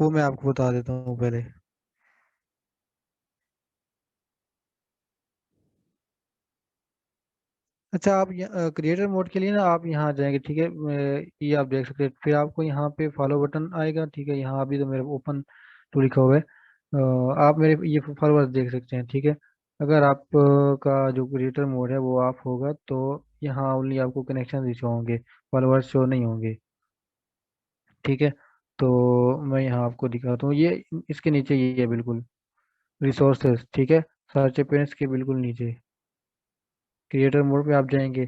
वो मैं आपको बता देता हूँ पहले। अच्छा, आप क्रिएटर मोड के लिए ना आप यहाँ जाएंगे, ठीक है। ये आप देख सकते हैं, फिर आपको यहाँ पे फॉलो बटन आएगा, ठीक है। यहाँ अभी तो मेरे ओपन तो लिखा हुआ है। आप मेरे ये फॉलोअर्स देख सकते हैं, ठीक है। अगर आप का जो क्रिएटर मोड है वो ऑफ होगा तो यहाँ ओनली आपको कनेक्शन शो होंगे, फॉलोअर्स शो नहीं होंगे, ठीक है। तो मैं यहाँ आपको दिखाता हूँ, ये इसके नीचे ये है बिल्कुल, रिसोर्सेज, ठीक है। सर्च अपेयरेंस के बिल्कुल नीचे क्रिएटर मोड पे आप जाएंगे,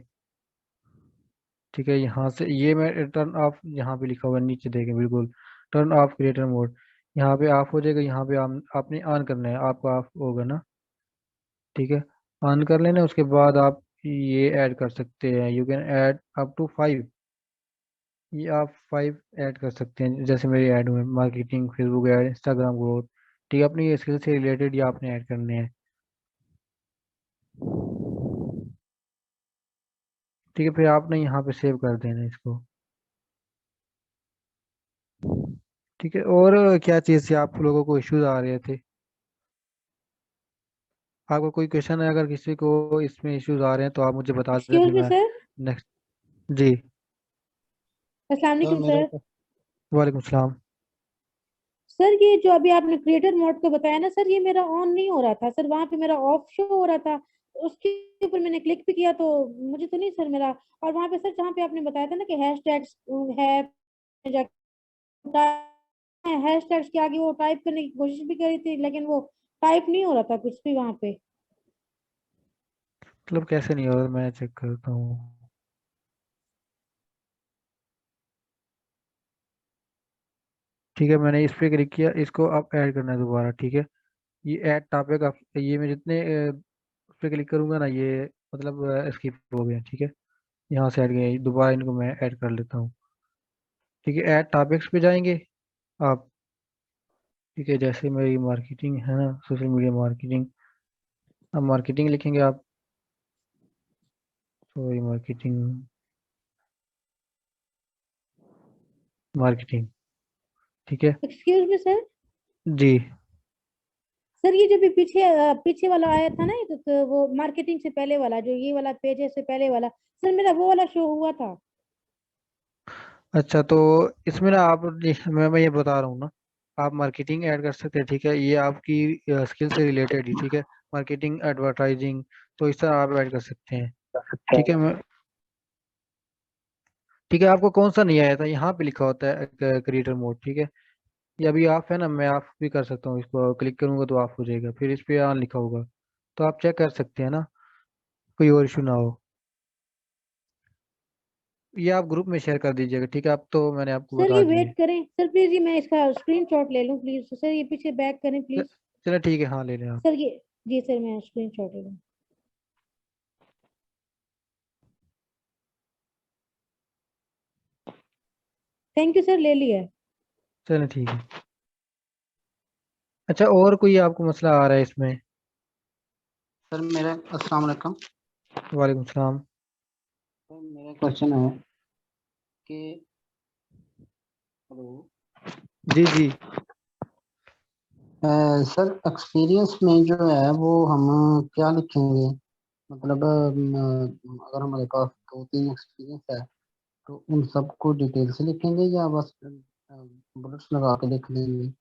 ठीक है। यहाँ से ये मैं टर्न ऑफ, यहाँ पे लिखा हुआ है नीचे देखें बिल्कुल, टर्न ऑफ क्रिएटर मोड। यहाँ पे ऑफ हो जाएगा, यहाँ पे आपने ऑन करना है, आपका ऑफ होगा ना, ठीक है। ऑन कर लेना, उसके बाद आप ये ऐड कर सकते हैं, you can add up to 5। ये आप 5 ऐड कर सकते हैं, जैसे मेरे ऐड हुए marketing, Facebook ad, Instagram growth, ठीक है। अपनी स्किल से रिलेटेड ये आपने ऐड करने हैं, ठीक है। फिर आपने यहाँ पे सेव कर देना इसको, ठीक है। और क्या चीज़ से आप लोगों को इश्यूज आ रहे थे? आपका कोई क्वेश्चन है, अगर किसी को इसमें इश्यूज आ रहे हैं तो आप मुझे बता देना, एक्सक्यूज फिर मी मैं सर। नेक्स्ट। जी। अस्सलाम सर वालेकुम मेरा सर। वालेकुम सलाम। सर ये जो अभी आपने क्रिएटर मोड को बताया ना सर, ये मेरा ऑन नहीं हो रहा था सर, वहां पे मेरा ऑफ शो हो रहा था। उसके ऊपर मैंने क्लिक भी किया तो मुझे तो नहीं सर मेरा। और वहां पे सर जहाँ पे आपने बताया था ना कि हैश टैग्स है, हैश टैग्स के आगे वो टाइप करने की कोशिश भी करी थी, लेकिन वो टाइप नहीं हो रहा था कुछ भी वहां पे। मतलब कैसे नहीं हो रहा, मैं चेक करता हूँ। ठीक है, मैंने इस पे क्लिक किया, इसको आप ऐड करना है दोबारा, ठीक है। ये ऐड टॉपिक आप, ये मैं जितने उस पे क्लिक करूंगा ना, ये मतलब स्किप हो गया, ठीक है। यहाँ से ऐड गया, दोबारा इनको मैं ऐड कर लेता हूँ, ठीक है। ऐड टॉपिक्स पे जाएंगे आप, ठीक है। जैसे मेरी मार्केटिंग है ना, सोशल मीडिया मार्केटिंग, अब मार्केटिंग लिखेंगे आप, सॉरी, मार्केटिंग, मार्केटिंग, ठीक है। Excuse me sir. जी। सर ये जो भी पीछे वाला आया था ना, ये तो वो मार्केटिंग से पहले वाला, जो ये वाला पेज है से पहले वाला, सर मेरा वो वाला शो हुआ था। अच्छा, तो इसमें ना आप, मैं ये बता रहा हूँ ना, आप मार्केटिंग ऐड कर सकते हैं, ठीक है। ये आपकी स्किल से रिलेटेड ही, ठीक है। मार्केटिंग, एडवर्टाइजिंग, तो इस तरह आप ऐड कर सकते हैं, ठीक है। मैं, ठीक है। आपको कौन सा नहीं आया था, यहाँ पे लिखा होता है क्रिएटर मोड, ठीक है। ये अभी ऑफ है ना, मैं ऑफ भी कर सकता हूँ, इसको क्लिक करूंगा तो ऑफ हो जाएगा, फिर इस पे ऑन लिखा होगा, तो आप चेक कर सकते हैं ना, कोई और इशू ना हो। ये आप ग्रुप में शेयर कर दीजिएगा, ठीक है। अब तो मैंने आपको सर बता ये दिए। वेट करें सर प्लीज, ये मैं इसका स्क्रीनशॉट ले लूं प्लीज सर, ये पीछे बैक करें च- प्लीज। चलो ठीक है, हाँ ले लें आप। सर ये, जी सर मैं स्क्रीनशॉट ले लूं। थैंक यू सर, ले लिया है। चलो ठीक है। अच्छा, और कोई आपको मसला आ रहा है इसमें? सर मेरा अस्सलाम वालेकुम। वालेकुम सलाम। सर मेरा क्वेश्चन है कि हेलो, जी जी। सर एक्सपीरियंस में जो है वो हम क्या लिखेंगे? मतलब अगर हमारे पास 2-3 एक्सपीरियंस है तो उन सबको डिटेल से लिखेंगे या बस बुलेट्स लगा के लिख देंगे?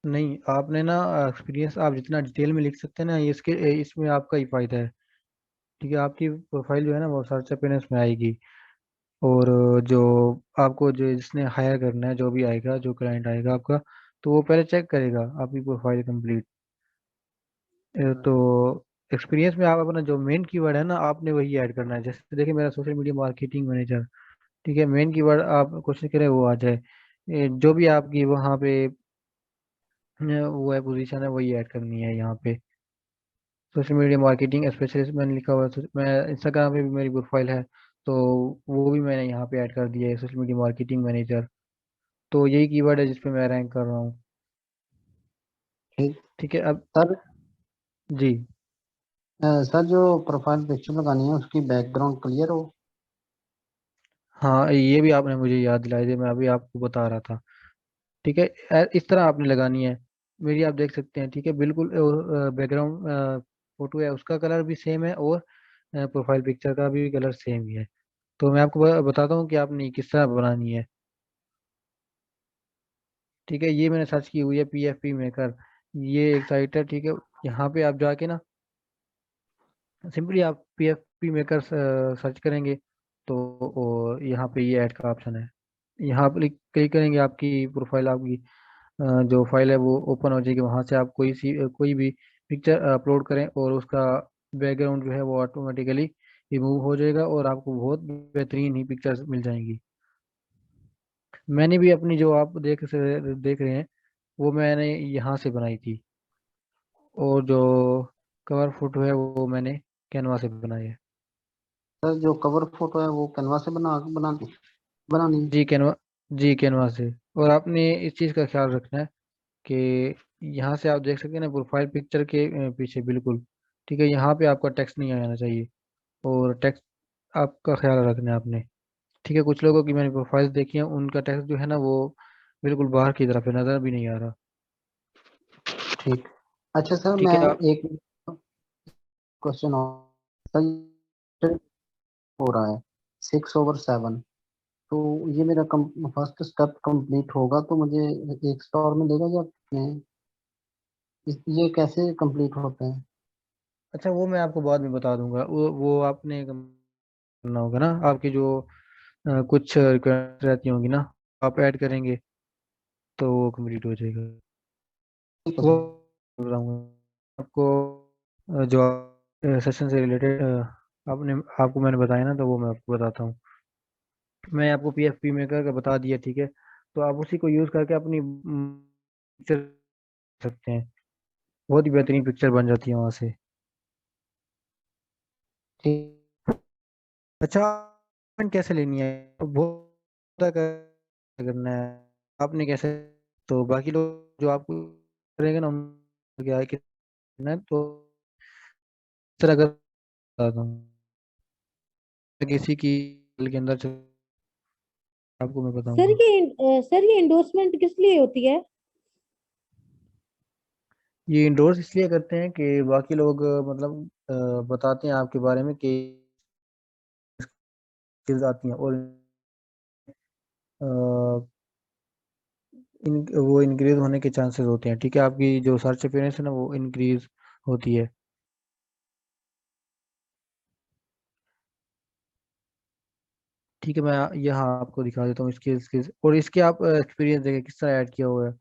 नहीं, आपने ना एक्सपीरियंस आप जितना डिटेल में लिख सकते हैं ना, ये इसके इसमें आपका ही फायदा है, ठीक है। आपकी प्रोफाइल जो है ना वो सर्च अपीयरेंस में आएगी, और जो आपको जो जिसने हायर करना है, जो भी आएगा, जो क्लाइंट आएगा आपका, तो वो पहले चेक करेगा आपकी प्रोफाइल कंप्लीट। तो एक्सपीरियंस में आप अपना जो मेन कीवर्ड है ना, आपने वही ऐड करना है। जैसे देखिए, मेरा सोशल मीडिया मार्केटिंग मैनेजर, ठीक है। मेन कीवर्ड आप कोशिश करें वो आ जाए, जो भी आपकी वहाँ पे वो है पोजीशन है, वही ऐड करनी है यहाँ पे। सोशल मीडिया मार्केटिंग स्पेशलिस्ट मैंने लिखा हुआ है, मैं इंस्टाग्राम पे भी मेरी प्रोफाइल है, तो वो भी मैंने यहाँ पे ऐड कर दिया है, सोशल मीडिया मार्केटिंग मैनेजर। तो यही कीवर्ड है जिसपे मैं रैंक कर रहा हूँ, ठीक। ठीक है। अब सर जी, सर जो प्रोफाइल पिक्चर लगानी है उसकी बैकग्राउंड क्लियर हो? हाँ, ये भी आपने मुझे याद दिलाई थी, मैं अभी आपको बता रहा था, ठीक है। इस तरह आपने लगानी है मेरी, आप देख सकते हैं, ठीक है। बिल्कुल बैकग्राउंड फोटो है उसका कलर भी सेम है, और प्रोफाइल पिक्चर का भी कलर सेम ही है। तो मैं आपको बताता हूँ कि आपने किस तरह बनानी है। ठीक है, ये मैंने सर्च की हुई है PFP मेकर, ये एक साइट है, ठीक है। यहाँ पे आप जाके ना सिंपली आप PFP मेकर सर्च करेंगे, तो और यहाँ पे ये ऐड का ऑप्शन है। यहाँ पर क्लिक करेंगे, आपकी प्रोफाइल, आपकी जो फाइल है वो ओपन हो जाएगी। वहाँ से आप कोई भी पिक्चर अपलोड करें, और उसका बैकग्राउंड जो है वो ऑटोमेटिकली रिमूव हो जाएगा, और आपको बहुत बेहतरीन ही पिक्चर्स मिल जाएंगी। मैंने भी अपनी जो आप देख रहे हैं वो मैंने यहाँ से बनाई थी, और जो कवर फोटो है वो मैंने कैनवा से बनाई है। सर जो कवर फोटो है वो कैनवा से बनानी है। जी कैनवा, जी कैनवा से। और आपने इस चीज़ का ख्याल रखना है कि यहाँ से आप देख सकते हैं ना प्रोफाइल पिक्चर के पीछे बिल्कुल, ठीक है, यहाँ पे आपका टेक्स्ट नहीं आना चाहिए, और टेक्स्ट आपका ख्याल रखना है आपने। ठीक है, कुछ लोगों की मैंने प्रोफाइल्स देखी हैं, उनका टेक्स्ट जो है ना वो बिल्कुल बाहर की तरफ है, नज़र भी नहीं आ रहा। ठीक। अच्छा सर ठीक मैं है आप, एक क्वेश्चन और, सर हो रहा है 6/7, तो ये मेरा फर्स्ट स्टेप कंप्लीट होगा तो मुझे एक स्टार मिलेगा या नहीं? ये कैसे कंप्लीट होता है? अच्छा वो मैं आपको बाद में बता दूंगा, वो आपने करना होगा ना, आपकी जो कुछ रिक्वेस्ट रहती होंगी ना, आप ऐड करेंगे तो वो कंप्लीट हो जाएगा। ठीक है वो सर। बताऊंगा आपको, जो सेशन से रिलेटेड आपने आपको मैंने बताया ना, तो वो मैं आपको बताता हूँ। मैं आपको PFP मेकर का बता दिया, ठीक है। तो आप उसी को यूज़ करके अपनी पिक्चर सकते हैं, बहुत ही बेहतरीन पिक्चर बन जाती है वहाँ से। ठीक। अच्छा पेमेंट कैसे लेनी है, तो बहुत करना है आपने कैसे, तो बाकी लोग जो आपको करेंगे ना उनको क्या है कितना है, तो इस तरह कर बताता हूँ किसी की के अंदर आपको मैं बताऊंगा। सर ये इंडोर्समेंट किस लिए होती है? ये इंडोर्स इसलिए करते हैं कि बाकी लोग मतलब बताते हैं आपके बारे में कि स्किल्स आती हैं, और अ, वो इंक्रीज होने के चांसेस होते हैं, ठीक है। आपकी जो सर्च अपीयरेंस है ना वो इंक्रीज होती है। ठीक है, मैं यहाँ आपको दिखा देता हूँ इसके स्किल्स, और इसके आप एक्सपीरियंस देखें किस तरह ऐड किया हुआ है।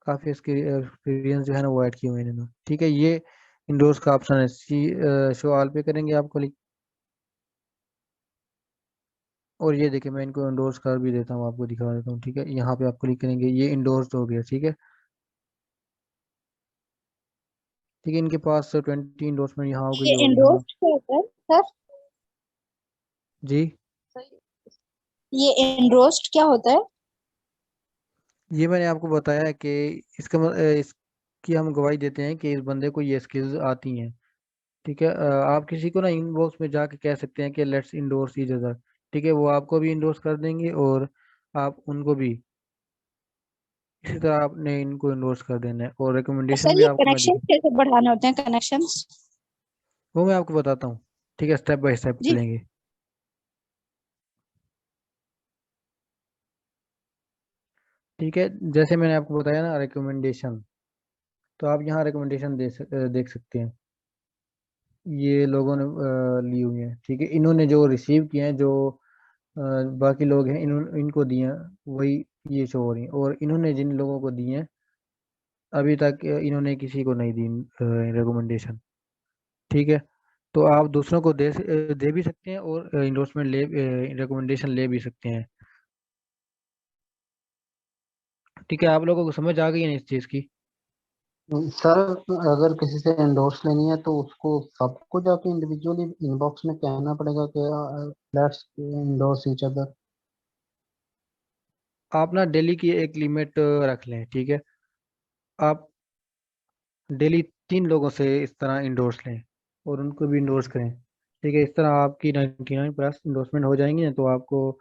काफ़ी एक्सपीरियंस जो है ना वो ऐड किए हुए हैं इन्होंने, ठीक है। ये इंडोर्स का ऑप्शन है, शो ऑल पे करेंगे आप क्लिक, और ये देखिए मैं इनको इंडोर्स कर भी देता हूँ, आपको दिखा देता हूँ, ठीक है। यहाँ पे आप क्लिक करेंगे, ये इंडोर्स हो गया, ठीक है। ठीक है, इनके पास 20 इंडोर्समेंट यहाँ हो गई, ये और यहाँ एंडोर्स्ड क्या होता है सर? जी, ये एंडोर्स्ड क्या होता है? ये मैंने आपको बताया है कि इसकी हम गवाही देते हैं कि इस बंदे को ये स्किल्स आती हैं, ठीक है। आप किसी को ना इनबॉक्स में जाके कह सकते हैं कि लेट्स इंडोर्स ईच अदर, ठीक है, वो आपको भी इंडोर्स कर देंगे, और आप उनको भी इसी तरह आपने इनको इंडोर्स कर देना है, और रिकमेंडेशन सर भी ये आपको मैं कनेक्शन दिखा, कैसे बढ़ाने होते हैं, कनेक्शंस? वो मैं आपको बताता हूँ, ठीक है, स्टेप बाय स्टेप जी। चलेंगे। ठीक है, जैसे मैंने आपको बताया ना रिकमेंडेशन, तो आप यहाँ रिकमेंडेशन देख सकते हैं, ये लोगों ने ली हुई है, ठीक है। इन्होंने जो रिसीव किए हैं, जो अ, बाकी लोग हैं इनको दिए हैं, वही ये शो हो रही हैं, और इन्होंने जिन लोगों को दिए हैं अभी तक इन्होंने किसी को नहीं दी रिकमेंडेशन, ठीक है। तो आप दूसरों को दे भी सकते हैं, और इंडोर्समेंट ले रिकमेंडेशन ले भी सकते हैं, ठीक है। आप लोगों को समझ आ गई है ना इस चीज़ की। सर अगर किसी से एंडोर्स लेनी है तो उसको सबको जाके इंडिविजुअली इनबॉक्स में कहना पड़ेगा कि लेट्स एंडोर्स ईच अदर? आप ना डेली की एक लिमिट रख लें, ठीक है। आप डेली 3 लोगों से इस तरह इंडोर्स लें, और उनको भी इंडोर्स करें, ठीक है। इस तरह आपकी 99+ इंडोर्समेंट हो जाएंगी ना, तो आपको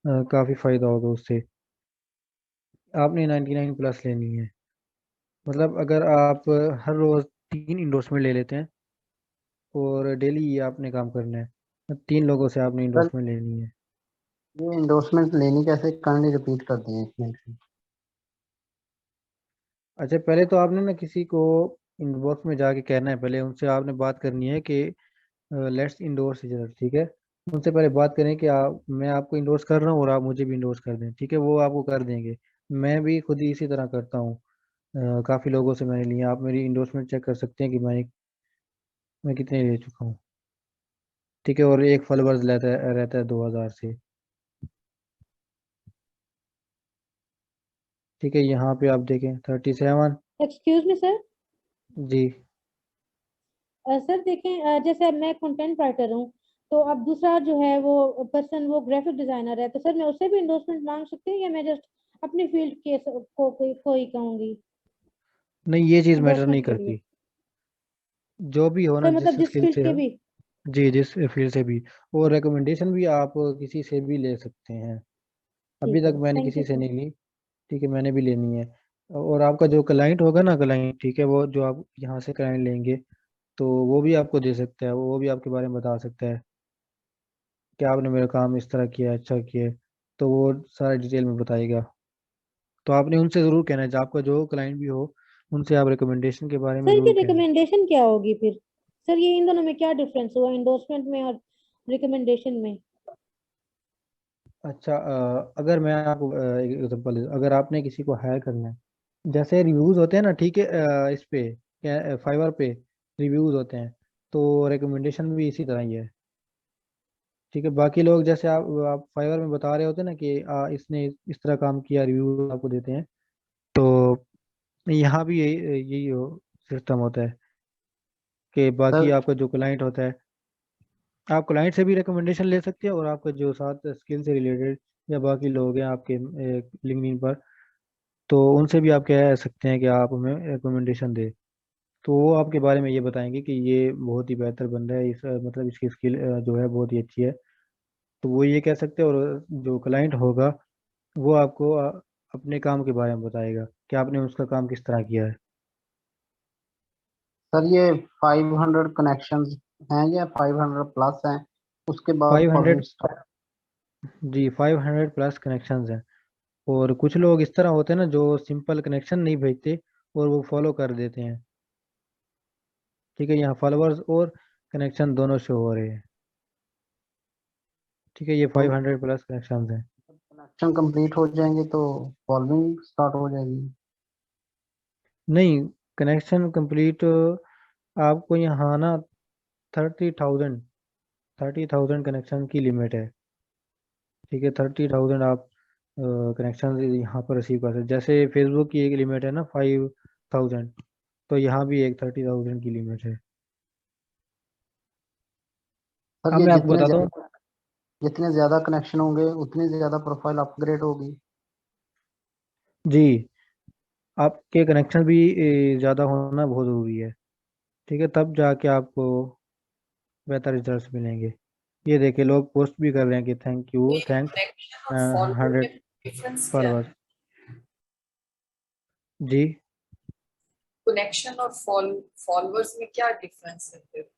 काफ़ी फ़ायदा होगा उससे। आपने 99 प्लस लेनी है। मतलब अगर आप हर रोज 3 इंडोर्समेंट ले लेते हैं और डेली ये आपने काम करना है, 3 लोगों से आपने सर इंडोर्समेंट लेनी है। ये इंडोर्समेंट लेनी कैसे, काइंडली रिपीट कर दें 1 मिनट। अच्छा, पहले तो आपने ना किसी को इनबॉक्स में जाके कहना है, पहले उनसे आपने बात करनी है कि लेट्स इंडोर्स इच अदर, ठीक है। उनसे पहले बात करें कि मैं आपको इंडोर्स कर रहा हूँ और आप मुझे भी इंडोर्स कर दें, ठीक है। वो आपको कर देंगे। मैं भी खुद ही इसी तरह करता हूँ। काफ़ी लोगों से मैंने लिया। आप मेरी इंडोर्समेंट चेक कर सकते हैं कि मैं कितने ले चुका हूँ, ठीक है। और एक फॉलोअर्स रहता है 2000 से, ठीक है। यहाँ पे आप देखें 37। Excuse me sir. जी। सर देखें, जैसे अब मैं कंटेंट राइटर हूँ, तो अब दूसरा जो है वो पर्सन वो ग्राफिक डिजाइनर है, तो सर मैं उससे भी इंडोर्समेंट मांग सकती हूँ या मैं जस्ट अपनी फील्ड के को ही कहूंगी नहीं, ये चीज़ मैटर नहीं इंडोर्समेंट के लिए? करती। जो भी हो ना, सर जिस मतलब जिस स्किल फील्ड से की हो। भी? जी, जिस फील्ड से भी। और रिकमेंडेशन भी आप किसी से भी ले सकते हैं। अभी ठीक तक है, मैंने थैंक किसी यू से सर। नहीं ली, ठीक है। मैंने भी लेनी है। और आपका जो क्लाइंट होगा ना, क्लाइंट, ठीक है, वो जो आप यहाँ से क्लाइंट लेंगे, तो वो भी आपको दे सकता है, वो भी आपके बारे में बता सकता है कि आपने मेरा काम इस तरह किया, अच्छा किया है। तो वो सारा डिटेल में बताएगा। तो आपने उनसे ज़रूर कहना है, जो आपका जो क्लाइंट भी हो, उनसे आप रिकमेंडेशन के बारे में सर की ज़रूर कहना है। रिकमेंडेशन क्या होगी फिर? सर ये इन दोनों में क्या डिफरेंस हुआ, इंडोर्समेंट में और रिकमेंडेशन में? अच्छा, अगर मैं आपको एक एग्जांपल, अगर आपने किसी को हायर करना है, जैसे रिव्यूज होते हैं ना, ठीक है। इस पे क्या, फाइवर पे रिव्यूज होते हैं, तो रिकमेंडेशन भी इसी तरह ही है, ठीक है। बाकी लोग जैसे आप फाइवर में बता रहे होते हैं ना कि इसने इस तरह काम किया, रिव्यू आपको देते हैं। तो यहाँ भी यही यही सिस्टम होता है कि बाकी सर आपका जो क्लाइंट होता है, आप क्लाइंट से भी रिकमेंडेशन ले सकते हैं, और आपका जो साथ स्किल से रिलेटेड या बाकी लोग हैं आपके लिंक्डइन पर, तो उनसे भी आप कह सकते हैं कि आप हमें रिकमेंडेशन दें। तो वो आपके बारे में ये बताएंगे कि ये बहुत ही बेहतर बंदा है, मतलब इसकी स्किल जो है बहुत ही अच्छी है। तो वो ये कह सकते हैं, और जो क्लाइंट होगा वो आपको अपने काम के बारे में बताएगा कि आपने उसका काम किस तरह किया है। सर ये 500 कनेक्शंस हैं या 500 प्लस हैं, उसके बाद 500। Following start? जी, 500 प्लस कनेक्शंस हैं। और कुछ लोग इस तरह होते हैं ना, जो सिंपल कनेक्शन नहीं भेजते और वो फॉलो कर देते हैं, ठीक है। यहाँ फॉलोअर्स और कनेक्शन दोनों शो हो रहे हैं, ठीक है। ये तो 500 प्लस कनेक्शंस हैं। कनेक्शन कंप्लीट हो जाएंगे तो फॉलोइंग स्टार्ट हो जाएगी? नहीं, कनेक्शन कंप्लीट आपको यहाँ ना 30,000 30,000 कनेक्शन की लिमिट है, ठीक है। 30,000 आप कनेक्शन यहाँ पर रिसीव कर सकते। जैसे फेसबुक की एक लिमिट है ना 5,000, तो यहाँ भी एक 30,000 की लिमिट है। सर अब ये मैं आपको बताता हूँ। जितने ज्यादा कनेक्शन होंगे उतनी ज्यादा प्रोफाइल अपग्रेड होगी? जी, आपके कनेक्शन भी ज़्यादा होना बहुत ज़रूरी है, ठीक है। तब जाके आपको बेहतर रिजल्ट्स मिलेंगे। ये देखिए, लोग पोस्ट भी कर रहे हैं कि थैंक यू, ये थैंक्स कनेक्शन और फॉलोअर में 100 डिफरेंस क्या है? फॉलोअर्स। जी। कनेक्शन और फॉलोअर्स में क्या डिफरेंस है फिर?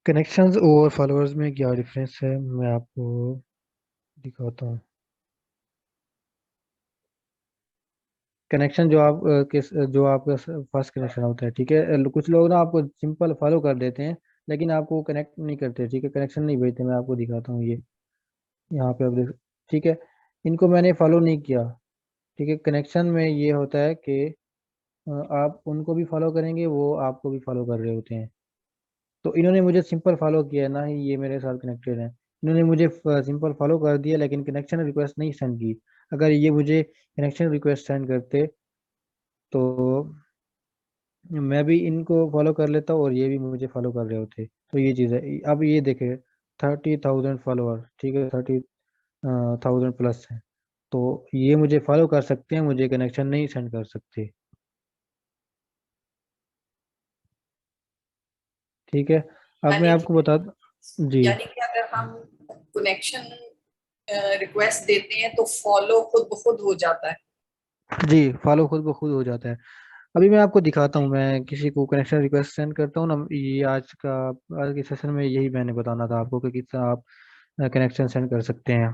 कनेक्शंस और फॉलोअर्स में क्या डिफरेंस है, मैं आपको दिखाता हूँ। कनेक्शन जो आप जो आपका फर्स्ट कनेक्शन होता है, ठीक है। कुछ लोग ना आपको सिंपल फॉलो कर देते हैं, लेकिन आपको कनेक्ट नहीं करते, ठीक है। कनेक्शन नहीं भेजते। मैं आपको दिखाता हूँ, ये यहाँ पे आप देख, ठीक है। इनको मैंने फॉलो नहीं किया, ठीक है। कनेक्शन में ये होता है कि आप उनको भी फॉलो करेंगे, वो आपको भी फॉलो कर रहे होते हैं। तो इन्होंने मुझे सिंपल फॉलो किया है, ना ही ये मेरे साथ कनेक्टेड है। इन्होंने मुझे सिंपल फॉलो कर दिया, लेकिन कनेक्शन रिक्वेस्ट नहीं सेंड की। अगर ये मुझे कनेक्शन रिक्वेस्ट सेंड करते, तो मैं भी इनको फॉलो कर लेता और ये भी मुझे फॉलो कर रहे होते। तो ये चीज़ है। अब ये देखे 30,000 फॉलोअर, ठीक है। 30,000 प्लस है, तो ये मुझे फॉलो कर सकते हैं, मुझे कनेक्शन नहीं सेंड कर सकते, ठीक है। अब मैं यानी आपको कि बता। जी। यानी कि अगर हम कनेक्शन रिक्वेस्ट देते हैं तो फॉलो खुद ब खुद हो जाता है? जी, फॉलो खुद ब खुद हो जाता है। अभी मैं आपको दिखाता हूँ, मैं किसी को कनेक्शन रिक्वेस्ट सेंड करता हूँ ना, ये आज के सेशन में यही मैंने बताना था आपको कि किस तरह आप कनेक्शन सेंड कर सकते हैं।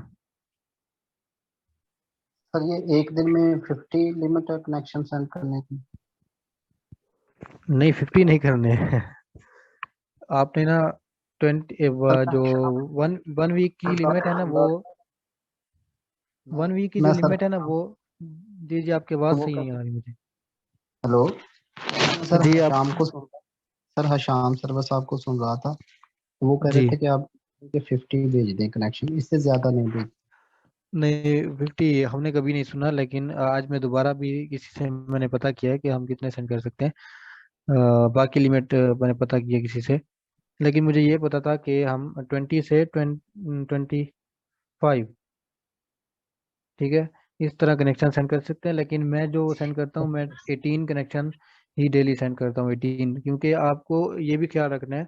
सर ये एक दिन में 50 लिमिट है कनेक्शन सेंड करने की? नहीं, 50 नहीं करने हैं। आपने ना 20 सर जो कनेक्शन वन वन वीक की लिमिट है ना वो, मैं 1 वीक की जो मैं सर लिमिट है ना वो, जी जी, आपकी आवाज़ वो सही नहीं कर आ रही मुझे। हेलो, सर जी आप, शाम को सुन सर हाँ शाम सर बस आपको सुन रहा था। वो कह रहे जी थे कि आप 50 भेज दें कनेक्शन, इससे ज्यादा नहीं भेज। नहीं, 50 हमने कभी नहीं सुना, लेकिन आज मैं दोबारा भी किसी से मैंने पता किया है कि हम कितने सेंड कर सकते हैं। बाकी लिमिट मैंने पता किया किसी से, लेकिन मुझे ये पता था कि हम 20 से 25, ठीक है, इस तरह कनेक्शन सेंड कर सकते हैं। लेकिन मैं जो सेंड करता हूँ, मैं 18 कनेक्शन ही डेली सेंड करता हूँ, 18, क्योंकि आपको ये भी ख्याल रखना है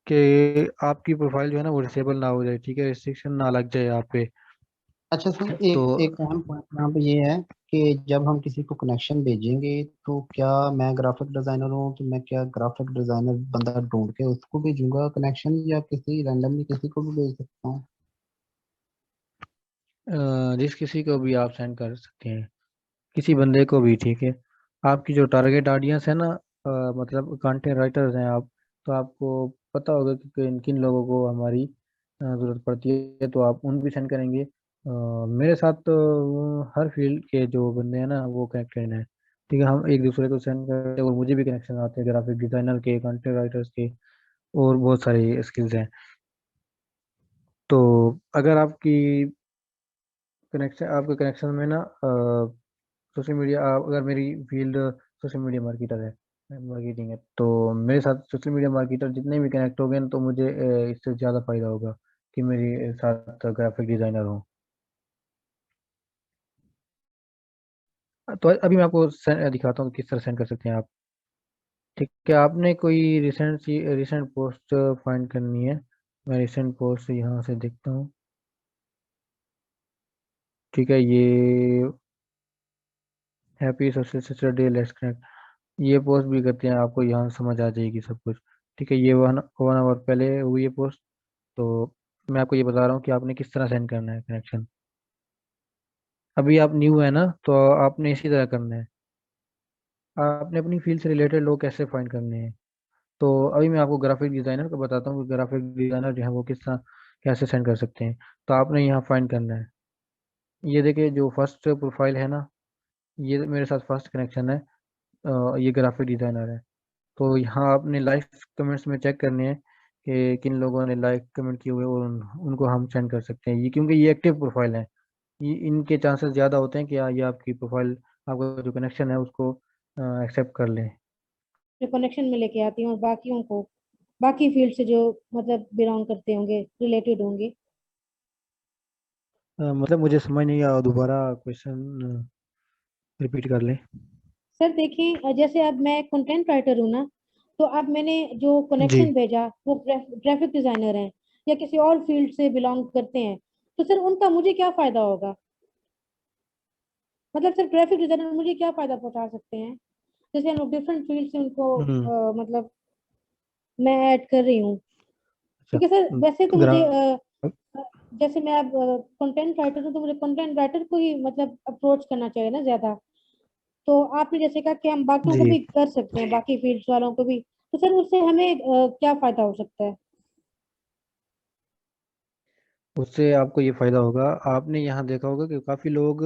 कि आपकी प्रोफाइल जो है ना वो डिसेबल ना हो जाए, ठीक है, रिस्ट्रिक्शन ना लग जाए आप पे। अच्छा सर तो एक एक अहम पॉइंट यहाँ पे ये है कि जब हम किसी को कनेक्शन भेजेंगे तो क्या मैं ग्राफिक डिजाइनर हूँ तो मैं क्या ग्राफिक डिजाइनर बंदा ढूंढ के उसको भेजूंगा कनेक्शन, या किसी रैंडमली किसी को भी भेज सकता हूँ? जिस किसी को भी आप सेंड कर सकते हैं, किसी बंदे को भी, ठीक है। आपकी जो टारगेट ऑडियंस है ना, मतलब कंटेंट राइटर्स हैं आप, तो आपको पता होगा कि किन किन लोगों को हमारी ज़रूरत पड़ती है, तो आप उन भी सेंड करेंगे। मेरे साथ तो हर फील्ड के जो बंदे हैं ना वो कनेक्टेड हैं, ठीक है, हम एक दूसरे को सेंड करते हैं और मुझे भी कनेक्शन आते हैं ग्राफिक डिज़ाइनर के, कंटेंट राइटर्स के, और बहुत सारी स्किल्स हैं। तो अगर आपकी कनेक्शन, आपके कनेक्शन में ना सोशल मीडिया, अगर मेरी फील्ड सोशल मीडिया मार्केटर है, मार्केटिंग है, तो मेरे साथ सोशल मीडिया मार्केटर जितने भी कनेक्ट हो गए ना, तो मुझे इससे ज़्यादा फायदा होगा कि मेरे साथ ग्राफिक डिजाइनर हो। तो अभी मैं आपको दिखाता हूँ किस तरह सेंड कर सकते हैं आप। ठीक है, आपने कोई रिसेंट पोस्ट फाइंड करनी है। मैं रिसेंट पोस्ट यहाँ से देखता हूँ, ठीक है, ये happy social Saturday let's connect, ये पोस्ट भी करते हैं, आपको यहाँ समझ आ जाएगी सब कुछ। ठीक है, ये 1 आवर पहले हुई है पोस्ट। तो मैं आपको ये बता रहा हूँ कि आपने किस तरह सेंड करना है कनेक्शन। अभी आप न्यू है ना, तो आपने इसी तरह करना है। आपने अपनी फील्ड से रिलेटेड लोग कैसे फाइंड करने हैं। तो अभी मैं आपको ग्राफिक डिजाइनर को बताता हूँ कि ग्राफिक डिजाइनर जो है वो किस तरह कैसे सेंड कर सकते हैं। तो आपने यहाँ फाइंड करना है, ये देखिए जो फर्स्ट प्रोफाइल है ना, ये मेरे साथ फर्स्ट कनेक्शन है, ये ग्राफिक डिजाइनर है। तो यहाँ आपने लाइक कमेंट्स में चेक करने हैं कि किन लोगों ने लाइक कमेंट किए हुए, और उनको हम सेंड कर सकते हैं, ये क्योंकि ये एक्टिव प्रोफाइल है। ये इनके चांसेस ज़्यादा होते हैं कि ये आपकी प्रोफाइल, आपका जो कनेक्शन है उसको एक्सेप्ट कर लें। कनेक्शन में लेके आती हूँ और बाकियों को बाकी फील्ड से जो मतलब बिलोंग करते होंगे, रिलेटेड होंगे। मतलब मुझे समझ नहीं आया, दोबारा क्वेश्चन रिपीट कर लें। सर देखिए, जैसे अब मैं कंटेंट राइटर हूँ ना, तो अब मैंने जो जी, कनेक्शन भेजा वो ग्राफिक डिजाइनर हैं या किसी और फील्ड से बिलोंग करते हैं, तो सर उनका मुझे क्या फायदा होगा? मतलब सर ग्राफिक डिजाइनर मुझे क्या फायदा पहुंचा सकते हैं? जैसे हम लोग डिफरेंट फील्ड से उनको हम्म, मतलब मैं ऐड कर रही हूँ। अच्छा, ठीक है सर, वैसे तो ग्रा मुझे जैसे मैं अब कंटेंट राइटर हूँ तो मुझे कंटेंट राइटर को ही मतलब अप्रोच करना चाहिए ना ज्यादा। तो आपने जैसे कहा कि हम बाकियों को जी, भी कर सकते हैं, बाकी फील्ड्स वालों को भी, तो सर उससे हमें क्या फायदा हो सकता है? उससे आपको ये फायदा होगा, आपने यहाँ देखा होगा कि काफ़ी लोग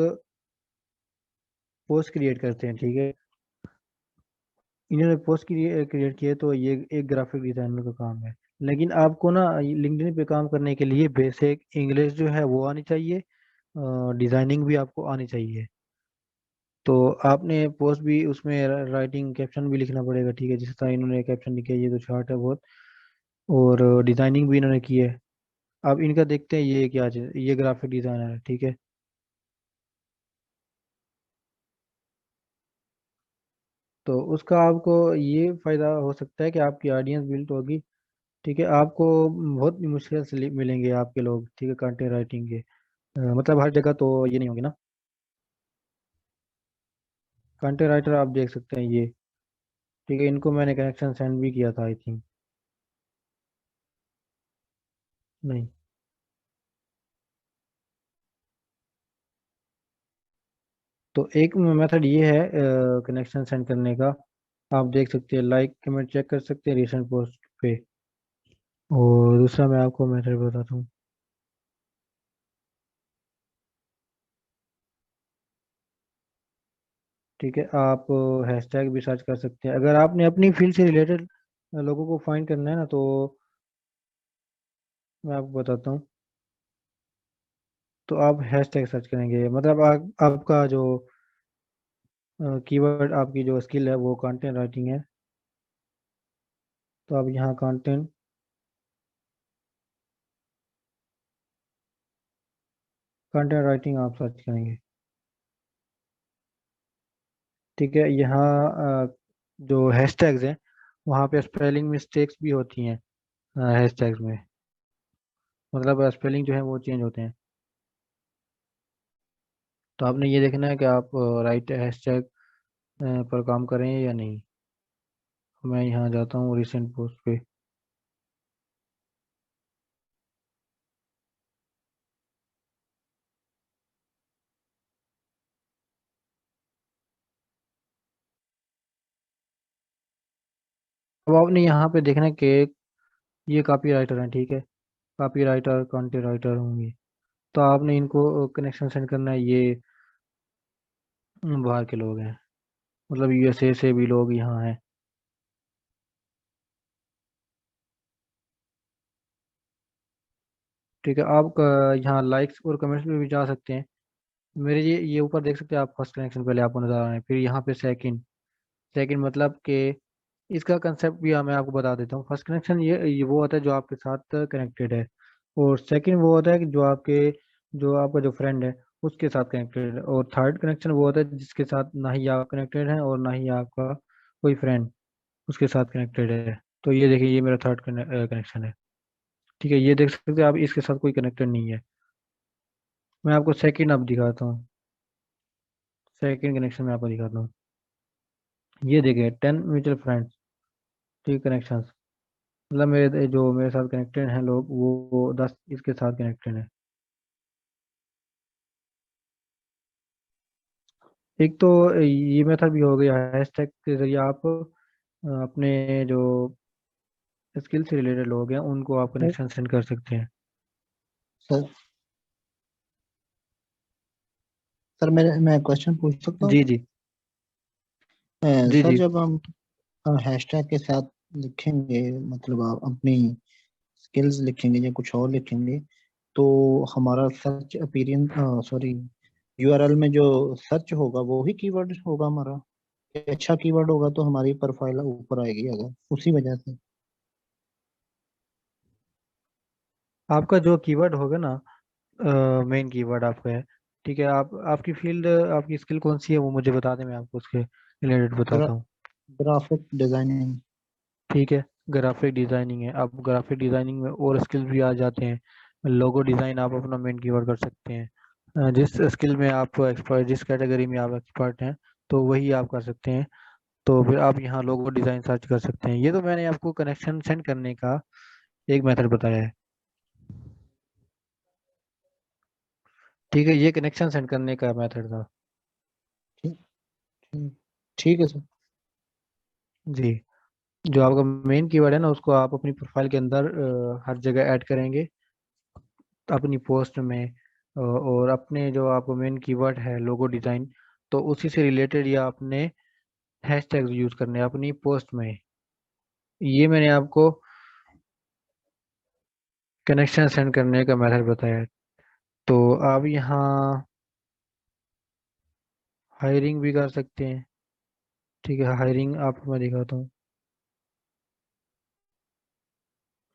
पोस्ट क्रिएट करते हैं, ठीक है, इन्होंने पोस्ट क्रिएट किए, तो ये एक ग्राफिक डिजाइनर का काम है। लेकिन आपको ना लिंक्डइन पे काम करने के लिए बेसिक इंग्लिश जो है वो आनी चाहिए, डिजाइनिंग भी आपको आनी चाहिए। तो आपने पोस्ट भी उसमें राइटिंग कैप्शन भी लिखना पड़ेगा, ठीक है, जिस तरह इन्होंने कैप्शन लिखे, ये तो शार्ट है बहुत, और डिजाइनिंग भी इन्होंने की है। अब इनका देखते हैं ये क्या चीज़, ये ग्राफिक डिजाइनर है, ठीक है। तो उसका आपको ये फायदा हो सकता है कि आपकी ऑडियंस बिल्ड होगी, ठीक है, आपको बहुत मुश्किल से मिलेंगे आपके लोग, ठीक है, कंटेंट राइटिंग के। मतलब हर जगह तो ये नहीं होंगे ना। कंटेंट राइटर आप देख सकते हैं ये, ठीक है, इनको मैंने कनेक्शन सेंड भी किया था आई थिंक। नहीं, तो एक मेथड ये है कनेक्शन सेंड करने का। आप देख सकते हैं, लाइक कमेंट चेक कर सकते हैं रिसेंट पोस्ट पे। और दूसरा मैं आपको मेथड बताता हूँ। ठीक है, आप हैशटैग भी सर्च कर सकते हैं अगर आपने अपनी फील्ड से रिलेटेड लोगों को फाइंड करना है ना, तो मैं आपको बताता हूँ। तो आप हैशटैग सर्च करेंगे, मतलब आपका जो कीवर्ड, आपकी जो स्किल है वो कंटेंट राइटिंग है, तो आप यहाँ कंटेंट राइटिंग आप सर्च करेंगे। ठीक है, यहाँ जो हैशटैग्स हैं वहाँ पे स्पेलिंग मिस्टेक्स भी होती हैं हैशटैग्स में, मतलब स्पेलिंग जो है वो चेंज होते हैं। तो आपने ये देखना है कि आप राइट हैशटैग पर काम करें या नहीं। मैं यहाँ जाता हूँ रिसेंट पोस्ट पे। अब आपने यहाँ पे देखना है कि ये कॉपी राइटर हैं, ठीक है, कॉपी राइटर कंटेंट राइटर होंगे। तो आपने इनको कनेक्शन सेंड करना है, ये बाहर के लोग हैं, मतलब यूएसए से भी लोग यहाँ हैं। ठीक है, आप यहाँ लाइक्स और कमेंट्स में भी जा सकते हैं। मेरे ये ऊपर देख सकते हैं आप, फर्स्ट कनेक्शन पहले आपको नजर आ रहा है, फिर यहाँ पे सेकंड। सेकंड मतलब कि इसका कंसेप्ट भी मैं आपको बता देता हूँ। फर्स्ट कनेक्शन ये वो होता है जो आपके साथ कनेक्टेड है, और सेकंड वो होता है कि जो आपका जो फ्रेंड है उसके साथ कनेक्टेड है, और थर्ड कनेक्शन वो होता है जिसके साथ ना ही आप कनेक्टेड हैं और ना ही आपका कोई फ्रेंड उसके साथ कनेक्टेड है। तो ये देखिए, ये मेरा थर्ड कनेक्शन है। ठीक है, ये देख सकते हैं आप, इसके साथ कोई कनेक्टेड नहीं है। मैं आपको सेकंड अब दिखाता हूँ, सेकंड कनेक्शन में आपको दिखाता हूँ। ये देखिए 10 म्यूचुअल फ्रेंड्स, ठीक कनेक्शन, मतलब मेरे जो मेरे साथ कनेक्टेड हैं लोग, वो 10 इसके साथ कनेक्टेड हैं। एक तो ये मेथड भी हो गया, हैशटैग के जरिए आप अपने जो स्किल से रिलेटेड लोग हैं उनको आप सर कनेक्शन सेंड कर सकते हैं। सर सर मैं क्वेश्चन पूछ सकता हूँ? जी जी। जी सर जी। जब हम हैशटैग के साथ लिखेंगे, मतलब आप अपनी स्किल्स लिखेंगे या कुछ और लिखेंगे, तो हमारा सर्च अपीरियंस, सॉरी, यूआरएल में जो सर्च होगा वो ही कीवर्ड होगा हमारा। अच्छा कीवर्ड होगा तो हमारी प्रोफाइल ऊपर आएगी, अगर उसी वजह से। आपका जो कीवर्ड होगा ना, मेन कीवर्ड आपका है, ठीक है, आप आपकी फील्ड, आपकी स्किल कौन सी है वो मुझे बता दें, मैं आपको उसके रिलेटेड ग्रा, बताता हूँ। Graphic designing. ठीक है, ग्राफिक डिजाइनिंग है। अब ग्राफिक डिजाइनिंग में और स्किल्स भी आ जाते हैं। लोगो डिजाइन आप अपना मेन कीवर्ड कर सकते हैं। जिस स्किल में आप एक्सपर्ट, जिस कैटेगरी में आप एक्सपर्ट हैं, तो वही आप कर सकते हैं। तो फिर आप यहाँ लोगो डिजाइन सर्च कर सकते हैं। ये तो मैंने आपको कनेक्शन सेंड करने का एक मेथड बताया है। ठीक है, ये कनेक्शन सेंड करने का मेथड था। ठीक ठीक ठीक है सर। जी। जो आपका मेन कीवर्ड है ना, उसको आप अपनी प्रोफाइल के अंदर हर जगह ऐड करेंगे, अपनी पोस्ट में। और अपने जो आपको मेन कीवर्ड है लोगो डिजाइन, तो उसी से रिलेटेड या अपने हैशटैग्स यूज करने हैं अपनी पोस्ट में। ये मैंने आपको कनेक्शन सेंड करने का मेथड बताया है। तो आप यहाँ हायरिंग भी कर सकते हैं। ठीक है, हायरिंग आपको मैं दिखाता हूँ।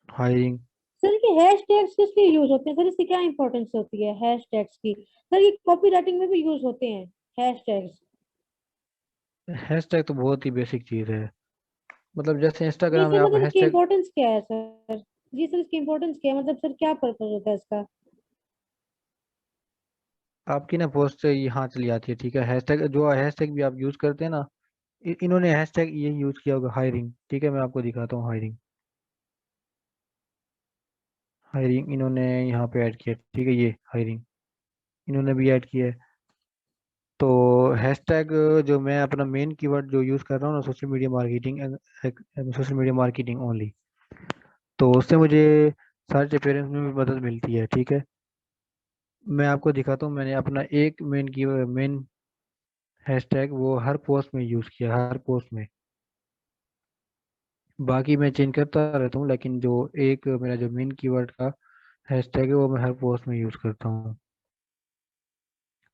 हायरिंग, सर ये हैश टैग्स किस लिए यूज होते हैं सर, इसकी क्या इंपॉर्टेंस होती है हैश टैग्स की? सर ये कॉपी राइटिंग में भी यूज होते हैं हैश टैग्स? हैशटैग तो बहुत ही बेसिक चीज़ है, मतलब जैसे जी इंस्टाग्राम में सर, आप मतलब इसकी हैशटैग, इम्पोर्टेंस क्या है सर? जी सर, इसकी इम्पोर्टेंस क्या है, मतलब सर क्या पर्पज होता है इसका? आपकी ना पोस्ट यहाँ चली जाती है, ठीक है। हैशटैग जो हैशटैग भी आप यूज करते हैं ना, इन्होंने हैशटैग ये यूज किया होगा हायरिंग, ठीक है। मैं आपको दिखाता हूँ हायरिंग। हायरिंग इन्होंने यहाँ पे ऐड किया, ठीक है, ये हायरिंग इन्होंने भी ऐड किया है। तो हैशटैग जो मैं अपना मेन कीवर्ड जो यूज कर रहा हूँ ना, social media marketing, social media marketing only, तो उससे मुझे सर्च अपीयरेंस में भी मदद मिलती है, ठीक है। मैं आपको दिखाता हूँ, मैंने अपना एक मेन हैशटैग वो हर पोस्ट में यूज किया, हर पोस्ट में। बाकी मैं चेंज करता रहता हूँ, लेकिन जो एक मेरा जो मेन कीवर्ड का हैशटैग है वो मैं हर पोस्ट में यूज करता हूँ।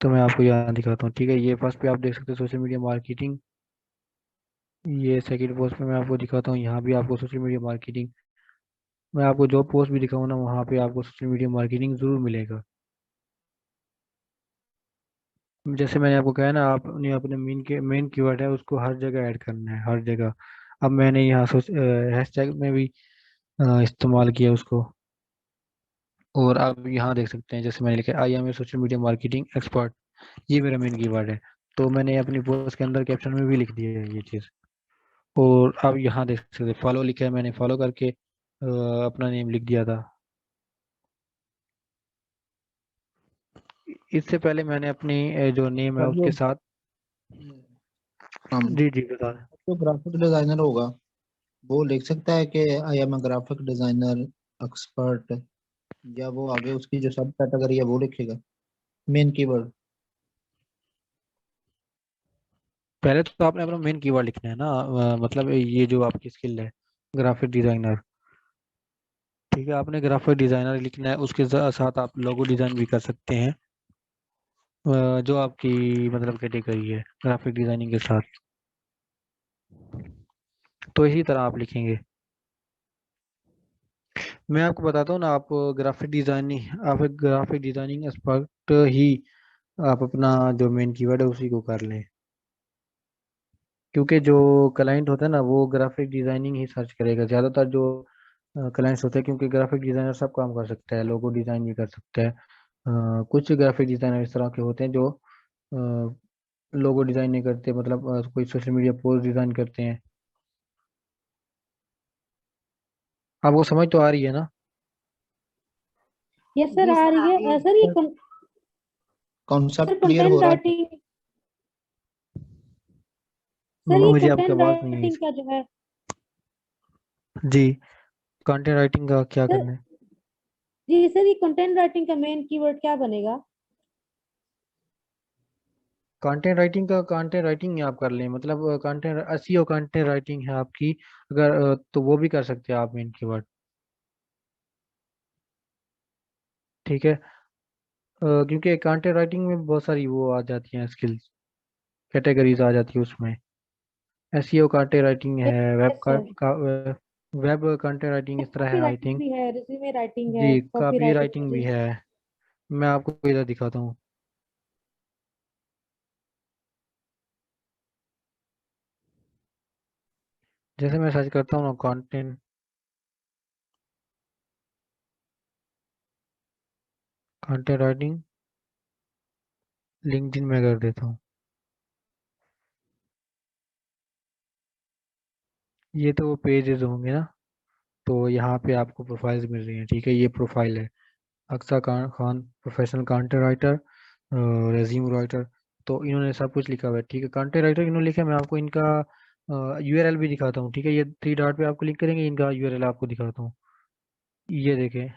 तो मैं आपको यहाँ दिखाता हूँ, ठीक है। ये फर्स्ट पे आप देख सकते हैं सोशल मीडिया मार्केटिंग। ये सेकंड पोस्ट पे मैं आपको दिखाता हूँ, यहाँ भी आपको सोशल मीडिया मार्केटिंग। मैं आपको जो पोस्ट भी दिखाऊँ ना, वहाँ पे आपको सोशल मीडिया मार्केटिंग जरूर मिलेगा। जैसे मैंने आपको कहा ना, आपने अपने मेन कीवर्ड है उसको हर जगह ऐड करना है, हर जगह। अब मैंने यहाँ सोच हैशटैग में भी इस्तेमाल किया उसको। और आप यहाँ देख सकते हैं, जैसे मैंने लिखा I am a social media marketing expert, ये मेरा मेन कीवर्ड है। तो मैंने अपनी पोस्ट के अंदर कैप्शन में भी लिख दिया है ये चीज़। और अब यहाँ देख सकते हैं फॉलो लिखा है, मैंने फॉलो करके अपना नेम लिख दिया था। इससे पहले मैंने अपनी जो नेम है सर उसके साथ, हम जी जी बता दें। जो ग्राफिक डिजाइनर होगा वो लिख सकता है कि I am a graphic designer expert, या वो आगे उसकी जो सब कैटेगरी है वो लिखेगा मेन कीवर्ड? पहले तो आपने अपना मेन कीवर्ड लिखना है ना, मतलब ये जो आपकी स्किल है ग्राफिक डिजाइनर, ठीक है। आपने ग्राफिक डिजाइनर लिखना है, उसके साथ आप लोगो डिजाइन भी कर सकते हैं, जो आपकी मतलब कैटेगरी है ग्राफिक डिजाइनिंग के साथ। तो इसी तरह आप लिखेंगे। मैं आपको बताता हूँ ना, आप ग्राफिक डिजाइनिंग एक्सपर्ट ही आप अपना जो मेन कीवर्ड है उसी को कर लें। क्योंकि जो क्लाइंट होता है ना, वो ग्राफिक डिजाइनिंग ही सर्च करेगा ज़्यादातर, जो क्लाइंट्स होते हैं। क्योंकि ग्राफिक डिजाइनर सब काम कर सकता है, लोगो डिजाइन भी कर सकता है। कुछ ग्राफिक डिजाइनर इस तरह के होते हैं जो लोगो डिजाइन नहीं करते, मतलब कोई सोशल मीडिया पोस्ट डिजाइन करते हैं। आपको समझ तो आ रही है ना? यस सर, जी आ सर रही आ है। रही है। सर ये कॉन्सेप्ट सर क्लियर हो कंटेंट रहा है? राइटिंग, सर ये मुझे आपकी कंटेंट आवाज़ नहीं आई राइटिंग का जो है जी। कंटेंट राइटिंग का क्या सर, करना है? जी सर, ये कंटेंट राइटिंग का मेन कीवर्ड क्या बनेगा? कंटेंट राइटिंग ही आप कर लें, मतलब कंटेंट एसईओ कंटेंट राइटिंग है आपकी। अगर तो वो भी कर सकते हैं आप मेन कीवर्ड, ठीक है। क्योंकि कंटेंट राइटिंग में बहुत सारी वो आ जाती हैं स्किल्स, कैटेगरीज आ जाती है उसमें। एसईओ कंटेंट राइटिंग है, yes sir, web content writing इस तरह है कॉपी आई राइटिंग थिंक। भी है, रिज्यूमे राइटिंग है, जी, कॉपी कॉपी राइटिंग है राइटिंग भी जी। है। मैं आपको इधर दिखाता हूँ, जैसे मैं सर्च करता हूँ ना कंटेंट राइटिंग लिंक्डइन में कर देता हूँ। ये तो वो पेजेस होंगे ना, तो यहाँ पे आपको प्रोफाइल्स मिल रही हैं, ठीक है। ये प्रोफाइल है Aksa Khan professional content writer, resume writer. तो इन्होंने सब कुछ लिखा हुआ है, ठीक है। कंटेंट राइटर इन्होंने लिखा है। मैं आपको इनका यूआरएल भी दिखाता हूँ, ठीक है। ये थ्री डॉट पे आपको क्लिक करेंगे, इनका यूआरएल आपको दिखाता हूँ। ये देखें,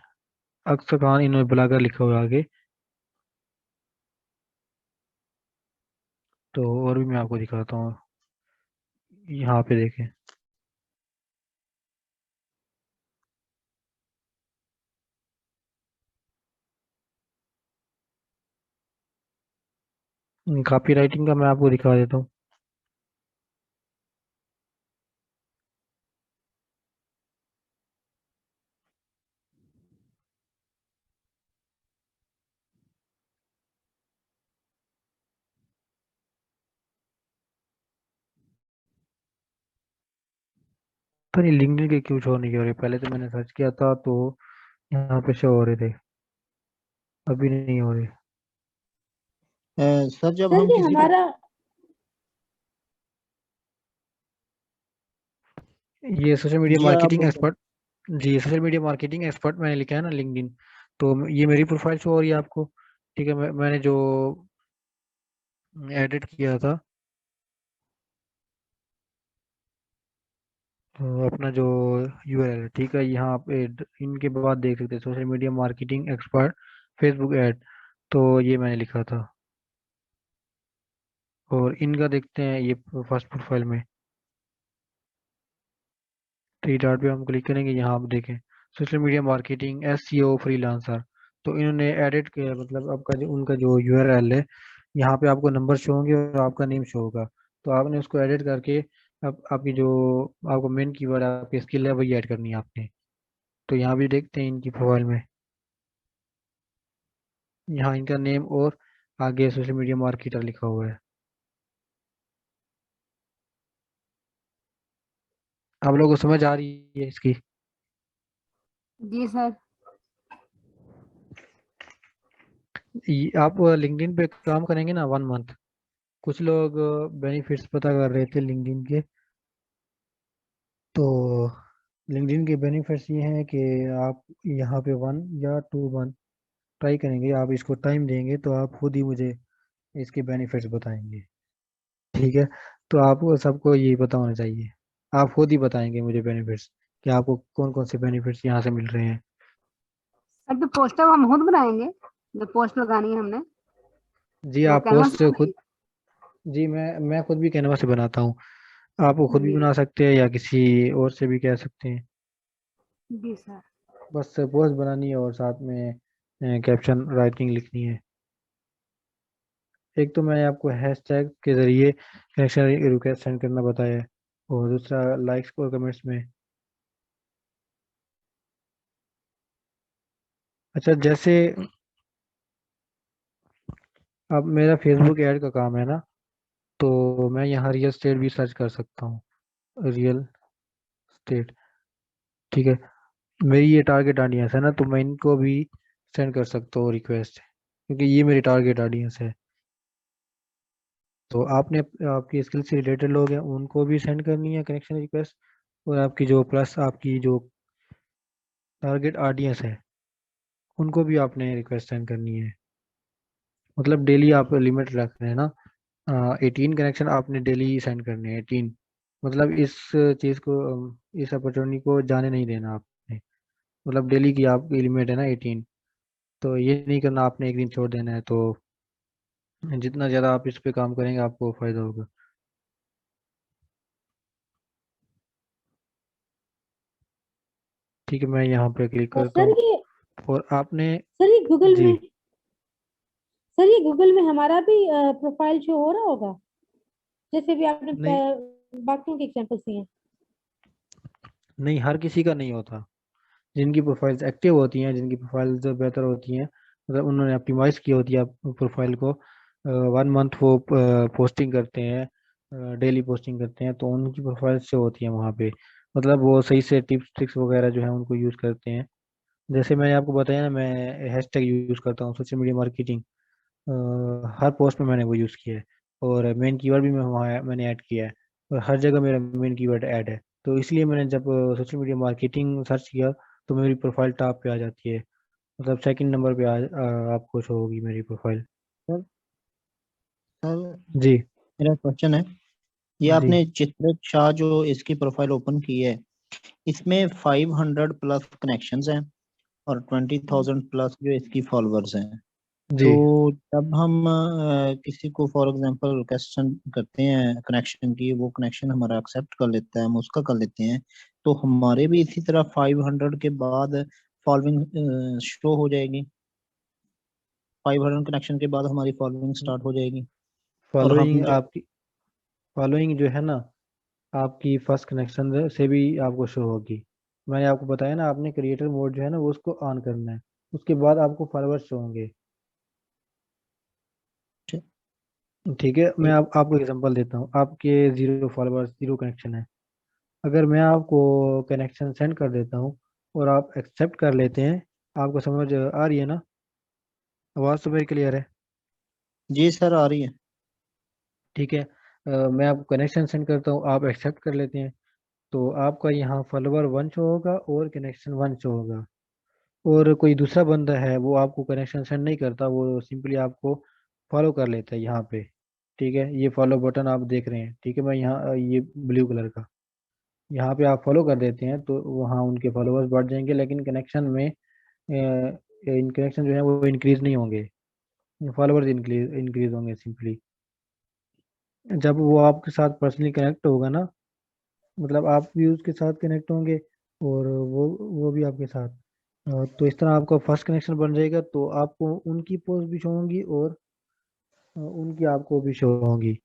अक्सा खान इन्होंने ब्लॉगर लिखा हुआ है आगे। तो और भी मैं आपको दिखाता हूँ, यहाँ पे देखें। कॉपी राइटिंग का मैं आपको दिखा देता हूँ। तो नहीं लिंक्डइन के क्यों शो नहीं हो रहे? पहले तो मैंने सर्च किया था तो यहाँ पे शो हो रहे थे, अभी नहीं हो रहे। सर जब सर हम ये किसी हमारा ये सोशल मीडिया जी आप मार्केटिंग एक्सपर्ट, जी सोशल मीडिया मार्केटिंग एक्सपर्ट मैंने लिखा है ना लिंक्डइन, तो ये मेरी प्रोफाइल शो हो रही है आपको। ठीक है, मैंने जो एडिट किया था अपना जो यूआरएल है, ठीक है, यहाँ पे इनके बाद देख सकते हैं social media marketing expert Facebook ad, तो ये मैंने लिखा था। और इनका देखते हैं ये फर्स्ट प्रोफाइल में, थ्री डॉट पे हम क्लिक करेंगे, यहाँ आप देखें social media marketing SEO freelancer, तो इन्होंने एडिट किया है, मतलब आपका जो उनका जो यूआरएल है, यहाँ पे आपको नंबर शो होंगे और आपका नेम शो होगा, तो आपने उसको एडिट करके अब आपकी जो आपको मेन कीवर्ड आपकी स्किल है वही ऐड करनी है आपने। तो यहाँ भी देखते हैं इनकी प्रोफाइल में, यहाँ इनका नेम और आगे सोशल मीडिया मार्केटर लिखा हुआ है। आप लोगों को समझ आ रही है इसकी? जी सर। आप लिंक्डइन पे काम करेंगे ना 1 मंथ, कुछ लोग बेनिफिट्स पता कर रहे थे लिंक्डइन के, तो लिंक्डइन के बेनिफिट्स ये हैं कि आप यहाँ पे 1 या 2 मंथ ट्राई करेंगे, आप इसको टाइम देंगे तो आप खुद ही मुझे इसके बेनिफिट्स बताएंगे। ठीक है, तो आपको सबको ये पता होना चाहिए, आप खुद ही बताएंगे मुझे बेनिफिट्स कि आपको कौन कौन से बेनिफिट्स यहाँ से मिल रहे हैं। सर जो पोस्टर हम खुद बनाएंगे, जो पोस्ट लगानी है हमने जी वो आप कैनवा पोस्ट से खुद, बनाएंगे। जी मैं खुद भी कैनवा से बनाता हूँ, आप वो खुद भी जी बना सकते हैं या किसी और से भी कह सकते हैं। जी सर। बस पोस्ट बनानी है और साथ में कैप्शन राइटिंग लिखनी है। एक तो मैंने आपको हैशटैग के जरिए कनेक्शन रिक्वेस्ट सेंड करना बताया है, और दूसरा लाइक्स और कमेंट्स में। अच्छा, जैसे अब मेरा फेसबुक ऐड का काम है ना, तो मैं यहाँ रियल स्टेट भी सर्च कर सकता हूँ, रियल स्टेट। ठीक है, मेरी ये टारगेट ऑडियंस है ना, तो मैं इनको भी सेंड कर सकता हूँ रिक्वेस्ट, क्योंकि ये मेरी टारगेट ऑडियंस है। तो आपने आपकी स्किल से रिलेटेड लोग हैं उनको भी सेंड करनी है कनेक्शन रिक्वेस्ट, और आपकी जो प्लस आपकी जो टारगेट ऑडियंस है उनको भी आपने रिक्वेस्ट सेंड करनी है। मतलब डेली आप लिमिट रख रहे हैं ना, 18 कनेक्शन आपने डेली सेंड करने हैं, 18। मतलब इस चीज़ को इस अपॉर्चुनिटी को जाने नहीं देना आपने, मतलब डेली की आपकी लिमिट है ना 18, तो ये नहीं करना आपने एक दिन छोड़ देना है, तो जितना ज़्यादा आप इस पे काम करेंगे आपको फ़ायदा होगा। ठीक है, मैं यहाँ पे क्लिक और करता सर हूँ, ये और आपने, सर ये गूगल जी में सर ये गूगल में हमारा भी प्रोफाइल शो हो रहा होगा, जैसे भी आपने नहीं बाकियों के एग्जांपल्स दिए हैं। नहीं, हर किसी का नहीं होता, जिनकी प्रोफाइल्स एक्टिव होती हैं, जिनकी प्रोफाइल्स बेहतर होती हैं, मतलब उन्होंने ऑप्टिमाइज की होती है प्रोफाइल को, 1 मंथ वो पोस्टिंग करते हैं, डेली पोस्टिंग करते हैं, तो उनकी प्रोफाइल से होती है वहाँ पे, मतलब वो सही से टिप्स ट्रिक्स वगैरह जो है उनको यूज़ करते हैं। जैसे मैंने आपको बताया ना, मैं हैशटैग यूज़ करता हूँ सोशल मीडिया मार्केटिंग, हर पोस्ट में मैंने वो यूज़ किया है, और मेन कीवर्ड भी मैं वहाँ मैंने ऐड किया है, और हर जगह मेरा मेन कीवर्ड ऐड है, तो इसलिए मैंने जब सोशल मीडिया मार्केटिंग सर्च किया तो मेरी प्रोफाइल टॉप पे आ जाती है, मतलब सेकंड नंबर पे आपको शो होगी मेरी प्रोफाइल। सर सर जी मेरा क्वेश्चन है, ये जी आपने चित्रित शाह जो इसकी प्रोफाइल ओपन की है, इसमें 500 प्लस कनेक्शंस हैं और 20,000 प्लस जो इसकी फॉलोअर्स हैं। जी तो जब हम किसी को फॉर एग्जांपल रिक्वेस्ट करते हैं कनेक्शन की, वो कनेक्शन हमारा एक्सेप्ट कर लेता है, हम उसका कर लेते हैं, तो हमारे भी इसी तरह 500 के बाद फॉलोइंग शो हो जाएगी, 500 कनेक्शन के बाद हमारी फॉलोइंग स्टार्ट हो जाएगी। और हम फॉलोइंग जब आपकी, फॉलोइंग जो है ना आपकी फर्स्ट कनेक्शन से भी आपको शो होगी। मैंने आपको बताया ना, आपने क्रिएटर मोड जो है ना वो उसको ऑन करना है, उसके बाद आपको फॉलोअर्स शो होंगे। ठीक ठीक है, मैं आपको एग्जांपल देता हूँ, आपके 0 फॉलोअर्स 0 कनेक्शन है, अगर मैं आपको कनेक्शन सेंड कर देता हूँ और आप एक्सेप्ट कर लेते हैं, आपको समझ आ रही है ना? आवाज़ तो मेरी क्लियर है? जी सर आ रही है। ठीक है। मैं आपको कनेक्शन सेंड करता हूँ, आप एक्सेप्ट कर लेते हैं, तो आपका यहाँ फॉलोवर 1 शो होगा और कनेक्शन 1 शो होगा। और कोई दूसरा बंदा है वो आपको कनेक्शन सेंड नहीं करता, वो सिंपली आपको फॉलो कर लेता है यहाँ पे। ठीक है, ये फॉलो बटन आप देख रहे हैं, ठीक है, मैं यहाँ ये ब्लू कलर का, यहाँ पे आप फॉलो कर देते हैं तो वहाँ उनके फॉलोअर्स बढ़ जाएंगे, लेकिन कनेक्शन में इन कनेक्शन जो है वो इंक्रीज नहीं होंगे, फॉलोअर्स इंक्रीज होंगे सिंपली जब वो आपके साथ पर्सनली कनेक्ट होगा ना, मतलब आप भी उसके साथ कनेक्ट होंगे और वो भी आपके साथ। तो इस तरह आपका फर्स्ट कनेक्शन बन जाएगा, तो आपको उनकी पोस्ट भी शो होंगी और उनकी आपको भी शो होंगी।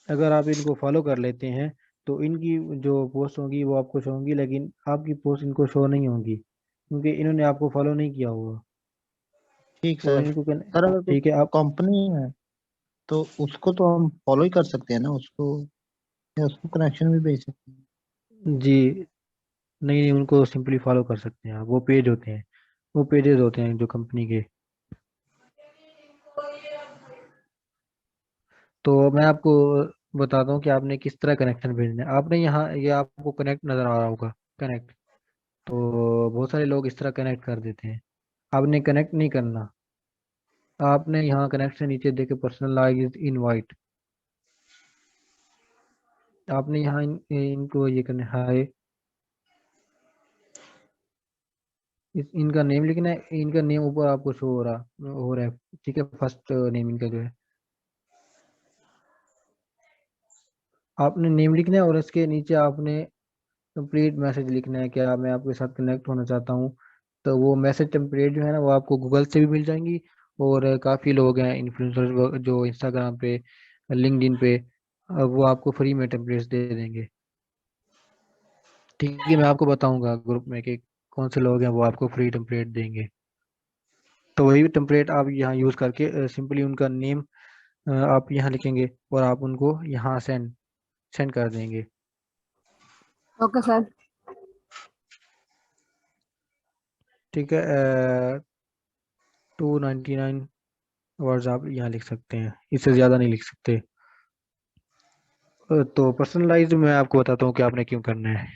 अगर आप इनको फॉलो कर लेते हैं तो इनकी जो पोस्ट होंगी वो आपको शो होंगी, लेकिन आपकी पोस्ट इनको शो नहीं होंगी क्योंकि इन्होंने आपको फॉलो नहीं किया होगा। ठीक तो सर। इनको सर अगर कोई ठीक है आप। कंपनी है तो उसको तो हम फॉलो ही कर सकते हैं ना उसको, या उसको कनेक्शन भी भेज सकते हैं? जी नहीं नहीं, उनको सिंपली फॉलो कर सकते हैं आप, वो पेज होते हैं, वो पेजेस होते हैं जो कंपनी के। तो मैं आपको बताता हूँ कि आपने किस तरह कनेक्शन भेजना है। आपने यहाँ ये आपको कनेक्ट नज़र आ रहा होगा, कनेक्ट। तो बहुत सारे लोग इस तरह कनेक्ट कर देते हैं, आपने कनेक्ट नहीं करना। आपने यहाँ कनेक्ट से नीचे देखे पर्सनलाइज्ड इनवाइट, आपने यहाँ इनको ये करना है हाय, इनका नेम लिखना है, इनका नेम ऊपर आपको शो हो रहा है, ठीक है, फर्स्ट नेम इनका जो है आपने नेम लिखना है और इसके नीचे आपने कंप्लीट मैसेज लिखना है, क्या मैं आपके साथ कनेक्ट होना चाहता हूँ। तो वो मैसेज टेम्पलेट जो है ना वो आपको गूगल से भी मिल जाएंगी, और काफ़ी लोग हैं इन्फ्लुएंसर्स जो इंस्टाग्राम पे, लिंक्डइन पे, वो आपको फ्री में टेम्पलेट्स दे देंगे। ठीक है, मैं आपको बताऊंगा ग्रुप में कि कौन से लोग हैं वो आपको फ्री टेम्पलेट देंगे। तो वही टेम्पलेट आप यहाँ यूज़ करके सिंपली उनका नेम आप यहाँ लिखेंगे और आप उनको यहाँ सेंड सेंड कर देंगे। Okay sir. ठीक है, 299 वर्ड्स आप यहाँ लिख सकते हैं, इससे ज़्यादा नहीं लिख सकते। तो पर्सनलाइज्ड मैं आपको बताता हूँ कि आपने क्यों करना है।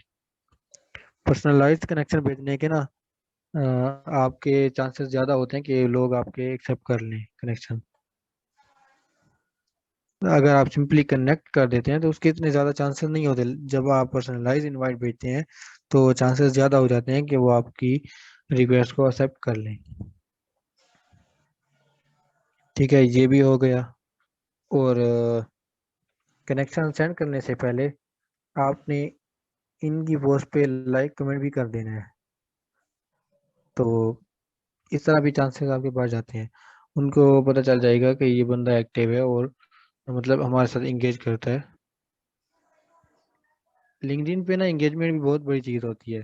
पर्सनलाइज्ड कनेक्शन भेजने के ना आपके चांसेस ज़्यादा होते हैं कि लोग आपके एक्सेप्ट कर लें कनेक्शन। अगर आप सिंपली कनेक्ट कर देते हैं तो उसके इतने ज़्यादा चांसेस नहीं होते। जब आप पर्सनलाइज इनवाइट भेजते हैं तो चांसेस ज़्यादा हो जाते हैं कि वो आपकी रिक्वेस्ट को एक्सेप्ट कर लें। ठीक है, ये भी हो गया। और कनेक्शन सेंड करने से पहले आपने इनकी पोस्ट पे लाइक कमेंट भी कर देना है, तो इस तरह भी चांसेस आपके बढ़ जाते हैं। उनको पता चल जाएगा कि ये बंदा एक्टिव है और मतलब हमारे साथ इंगेज करता है। लिंक्डइन पे ना इंगेजमेंट भी बहुत बड़ी चीज़ होती है,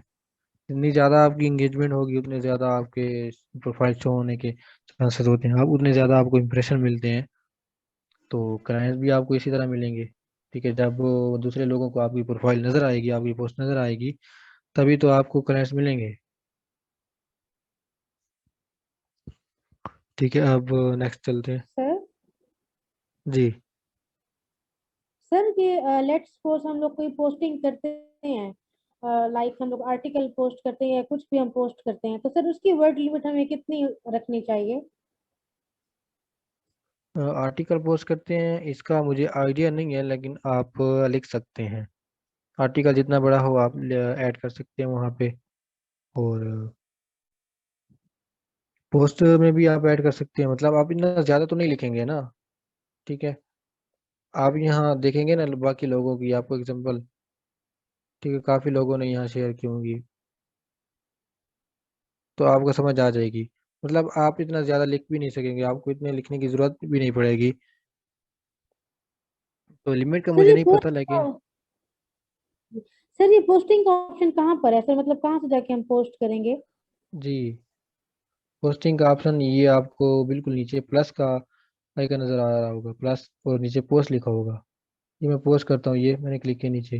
जितनी ज़्यादा आपकी इंगेजमेंट होगी उतने ज़्यादा आपके प्रोफाइल शो होने के चांसेस होते हैं, आप उतने ज़्यादा आपको इंप्रेशन मिलते हैं, तो क्लाइंट्स भी आपको इसी तरह मिलेंगे। ठीक है, जब वो दूसरे लोगों को आपकी प्रोफाइल नज़र आएगी, आपकी पोस्ट नज़र आएगी, तभी तो आपको क्लाइंट्स मिलेंगे। ठीक है, अब नेक्स्ट चलते हैं। सर जी सर ये लेट्स सपोज हम लोग कोई पोस्टिंग करते हैं, लाइक हम लोग आर्टिकल पोस्ट करते हैं या कुछ भी हम पोस्ट करते हैं, तो सर उसकी वर्ड लिमिट हमें कितनी रखनी चाहिए? आर्टिकल पोस्ट करते हैं इसका मुझे आइडिया नहीं है, लेकिन आप लिख सकते हैं, आर्टिकल जितना बड़ा हो आप ऐड कर सकते हैं वहाँ पे। और पोस्ट में भी आप ऐड कर सकते हैं, मतलब आप इतना ज़्यादा तो नहीं लिखेंगे ना। ठीक है, आप यहाँ देखेंगे ना बाकी लोगों की, आपको एग्जांपल, ठीक है, काफ़ी लोगों ने यहाँ शेयर की होंगी, तो आपको समझ आ जाएगी। मतलब आप इतना ज़्यादा लिख भी नहीं सकेंगे, आपको इतने लिखने की ज़रूरत भी नहीं पड़ेगी। तो लिमिट का सर मुझे ये नहीं पता, लेकिन पोस्टिंग का ऑप्शन कहाँ पर है सर, मतलब कहाँ से जाके हम पोस्ट करेंगे? जी पोस्टिंग का ऑप्शन ये आपको बिल्कुल नीचे प्लस का आइकन नज़र आ रहा होगा, प्लस और नीचे पोस्ट लिखा होगा। ये मैं पोस्ट करता हूँ, ये मैंने क्लिक किया नीचे,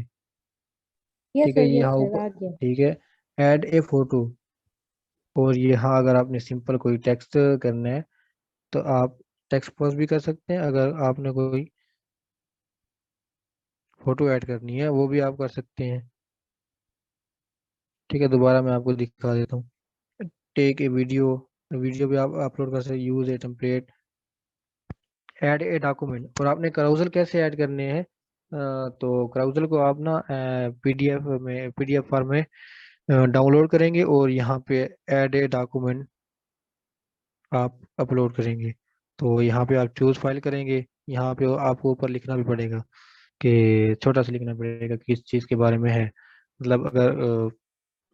ठीक है, ये यस यहाँ सर ऊपर, आ गया। ठीक है, ऐड ए फोटो। और ये हाँ, अगर आपने सिंपल कोई टेक्स्ट करना है तो आप टेक्स्ट पोस्ट भी कर सकते हैं। अगर आपने कोई फोटो ऐड करनी है वो भी आप कर सकते हैं। ठीक है, दोबारा मैं आपको दिखा देता हूँ। टेक ए वीडियो, वीडियो भी आप अपलोड कर सकते हैं। Use A template, add a document. और आपने कराउजल कैसे ऐड करने हैं, तो कराउजल को आप ना पीडीएफ फॉर्म में डाउनलोड करेंगे और यहाँ पे ऐड ए डॉक्यूमेंट आप अपलोड करेंगे। तो यहाँ पे आप चूज फाइल करेंगे। यहाँ पे आपको ऊपर लिखना भी पड़ेगा, कि छोटा सा लिखना पड़ेगा किस चीज़ के बारे में है। मतलब अगर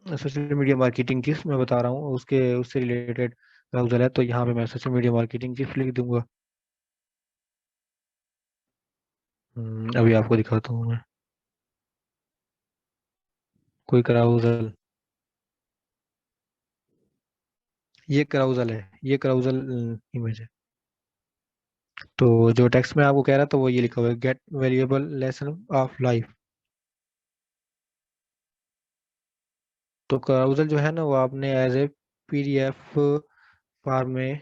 सोशल मीडिया मार्केटिंग टिप्स मैं बता रहा हूँ, उसके उससे रिलेटेड ब्राउजर है, तो यहाँ पे मैं सोशल मीडिया मार्केटिंग टिप्स लिख दूंगा। अभी आपको दिखाता हूँ मैं कोई क्राउजल। ये क्राउजल है, ये क्राउजल इमेज है। तो जो टेक्स्ट में आपको कह रहा था वो ये लिखा हुआ है, get valuable lesson of life. तो क्राउजल जो है ना, वो आपने एज ए पीडीएफ फॉर्म में